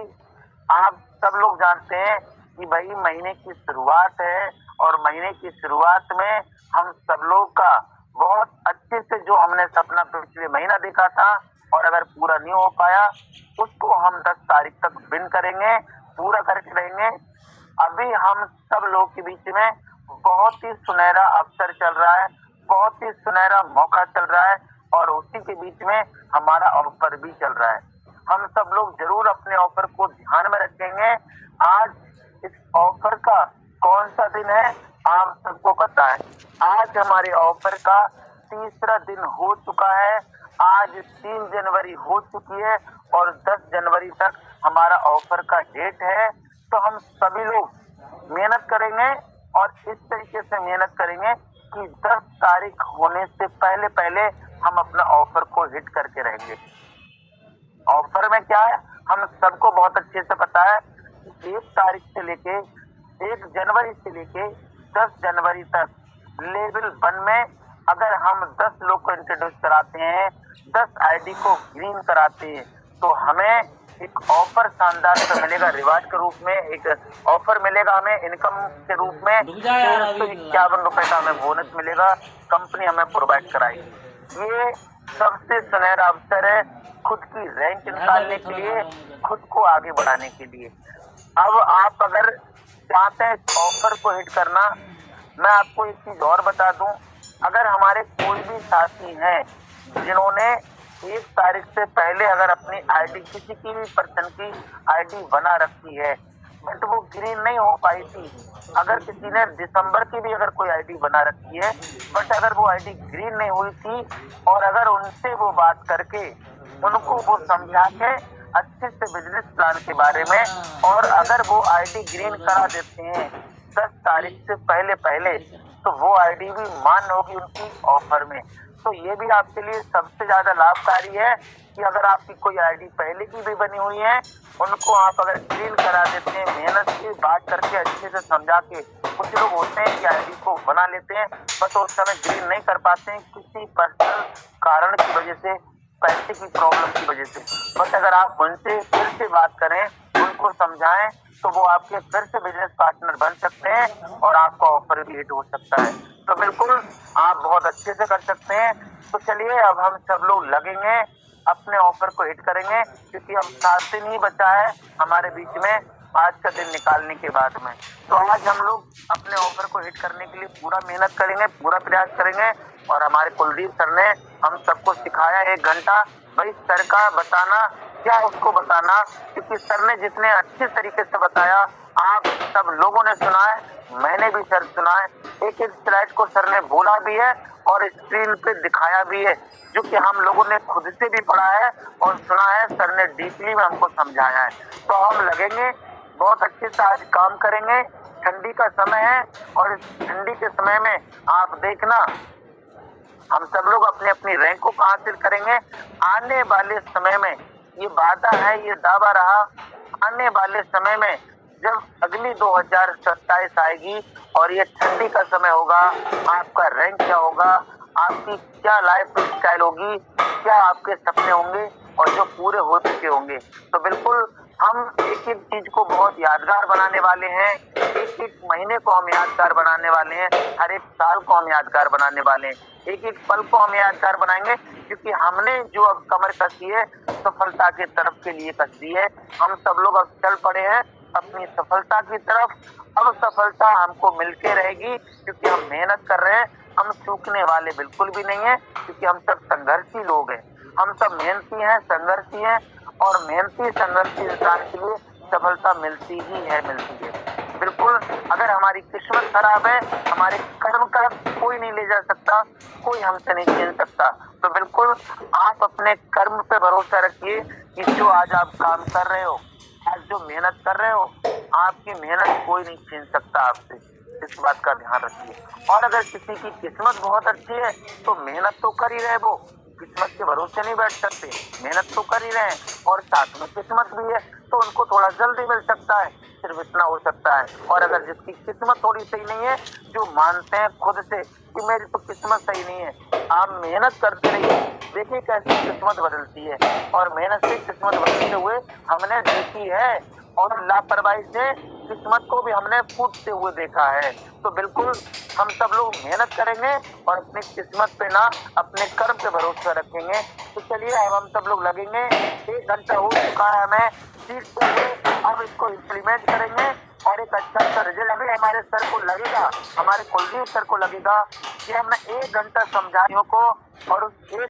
आप सब लोग जानते हैं कि भाई महीने की शुरुआत है और महीने की शुरुआत में हम सब लोग का बहुत अच्छे से जो हमने सपना पिछले महीना देखा था और अगर पूरा नहीं हो पाया उसको हम 10 तारीख तक विन करेंगे, पूरा करके रहेंगे। अभी हम सब लोग के बीच में बहुत ही सुनहरा अवसर चल रहा है, बहुत ही सुनहरा मौका चल रहा है और उसी के बीच में हमारा ऑफर भी चल रहा है। हम सब लोग जरूर अपने ऑफर को ध्यान में रखेंगे। आज इस ऑफर का कौन सा दिन है आप सबको पता है। आज हमारे ऑफर का तीसरा दिन हो चुका है। आज 3 जनवरी हो चुकी है और 10 जनवरी तक हमारा ऑफर का डेट है। तो हम सभी लोग मेहनत करेंगे और इस तरीके से मेहनत करेंगे कि 10 तारीख होने से पहले पहले हम अपना ऑफर को हिट करके रहेंगे। ऑफर में क्या है हम सबको बहुत अच्छे से पता है। 1 तारीख से लेके 1 जनवरी से लेके 10 जनवरी तक लेवल 1 में अगर हम 10 लोग को इंट्रोड्यूस कराते हैं, 10 आईडी को ग्रीन कराते हैं तो हमें एक ऑफर शानदार से मिलेगा। रिवार्ड के रूप में एक ऑफर मिलेगा, हमें इनकम के रूप में 351 रुपए का हमें बोनस मिलेगा, कंपनी हमें प्रोवाइड कराएगी। ये सबसे सुनहरा अवसर है खुद की रैंक निकालने के लिए, खुद को आगे बढ़ाने के लिए। अब आप अगर चाहते हैं इस ऑफर को हिट करना, मैं आपको एक चीज और बता दूं, अगर हमारे कोई भी साथी हैं जिन्होंने 1 तारीख से पहले अगर अपनी आईडी, किसी की भी पर्सन की आईडी बना रखी है बट वो ग्रीन नहीं हो पाई थी, अगर किसी ने दिसंबर की भी अगर कोई आईडी बना रखी है बट अगर वो आईडी ग्रीन नहीं हुई थी और अगर उनसे वो बात करके उनको वो समझा के अच्छे से बिजनेस प्लान के बारे में और अगर वो आईडी ग्रीन करा देते हैं 10 तारीख से पहले पहले तो वो आईडी भी मान होगी उनकी ऑफर में। तो ये भी आपके लिए सबसे ज्यादा लाभकारी है कि अगर आपकी कोई आईडी पहले की भी बनी हुई है, उनको आप अगर ग्रीन करा देते हैं, मेहनत से बात करके अच्छे से समझा के। कुछ लोग होते हैं कि आईडी को बना लेते हैं बट उस समय ग्रीन नहीं कर पाते हैं किसी पर्सनल कारण की वजह से, पैसे की प्रॉब्लम की वजह से। बट अगर आप उनसे फिर से बात करें, उनको समझाएं, तो वो आपके फिर से बिजनेस पार्टनर बन सकते हैं और आपका ऑफर भी हिट हो सकता है। तो बिल्कुल आप बहुत अच्छे से कर सकते हैं। तो चलिए अब हम सब लोग लगेंगे, अपने ऑफर को हिट करेंगे, क्योंकि अब 7 दिन ही बचा है हमारे बीच में आज का दिन निकालने के बाद में। तो आज हम लोग अपने ऑफर को हिट करने के लिए पूरा मेहनत करेंगे, पूरा प्रयास करेंगे। और हमारे कुलदीप सर ने हम सबको सिखाया 1 घंटा। भाई सर का बताना क्या उसको बताना, क्योंकि सर ने जितने अच्छे तरीके से बताया आप सब लोगों ने सुना है, मैंने भी सर सुना है। एक एक स्लाइड को सर ने बोला भी है और स्क्रीन पे दिखाया भी है, जो कि हम लोगों ने खुद से भी पढ़ा है और सुना है। सर ने डीपली में हमको समझाया है। तो हम लगेंगे, बहुत अच्छे से आज काम करेंगे। ठंडी का समय है और इस ठंडी के समय में आप देखना हम सब लोग अपनी अपनी रैंक को हासिल करेंगे। आने वाले समय में ये वादा है, ये दावा रहा, आने वाले समय में जब अगली 2027 आएगी और ये ठंडी का समय होगा, आपका रैंक क्या होगा, आपकी क्या लाइफ स्टाइल होगी, क्या आपके सपने होंगे और जो पूरे हो चुके होंगे। तो बिल्कुल हम एक एक चीज को बहुत यादगार बनाने वाले हैं, एक एक महीने को हम यादगार बनाने वाले हैं, हर एक साल को हम यादगार बनाने वाले हैं, एक एक पल को हम यादगार बनाएंगे, क्योंकि हमने जो अब कमर कसी है सफलता की तरफ के लिए कस दी है। हम सब लोग अब चल पड़े हैं अपनी सफलता की तरफ। अब सफलता हमको मिलके रहेगी, क्योंकि हम मेहनत कर रहे हैं, हम चूकने वाले बिल्कुल भी नहीं है, क्योंकि हम सब संघर्षी लोग हैं, हम सब मेहनती हैं, संघर्षी हैं। और मेहनती संघर्षी इंसान के लिए सफलता मिलती ही है, मिलती है। बिल्कुल अगर हमारी किस्मत खराब है, हमारे कर्म का कोई नहीं ले जा सकता, कोई हमसे नहीं छीन सकता। तो बिल्कुल आप अपने कर्म पे भरोसा रखिए कि जो आज आप काम कर रहे हो, आज जो मेहनत कर रहे हो, आपकी मेहनत कोई नहीं छीन सकता आपसे। इस बात का ध्यान रखिए। और अगर किसी की किस्मत बहुत अच्छी है तो मेहनत तो कर ही रहे, वो किस्मत के भरोसे नहीं बैठ सकते, मेहनत तो कर ही रहे हैं और साथ में किस्मत भी है, तो उनको थोड़ा जल्दी मिल सकता है, सिर्फ इतना हो सकता है। और अगर जिसकी किस्मत थोड़ी सही नहीं है, जो मानते हैं खुद से कि मेरी तो किस्मत सही नहीं है, आप मेहनत करते रहिए, देखिए कैसी किस्मत बदलती है। और मेहनत से किस्मत बदलते हुए हमने देखी है, और लापरवाही से किस्मत को भी हमने फूटते हुए देखा है। तो बिल्कुल हम सब लोग मेहनत करेंगे और अपनी किस्मत पे ना, अपने कर्म पे भरोसा रखेंगे। तो चलिए अब हम सब लोग लगेंगे, 1 घंटा हो चुका है हमें सीखते हुए, अब इसको इम्प्लीमेंट करेंगे और एक अच्छा सा रिजल्ट अभी हमारे सर को लगेगा, हमारे कुलदीप सर को लगेगा कि हमने 1 घंटा समझाइयों को, और उस 1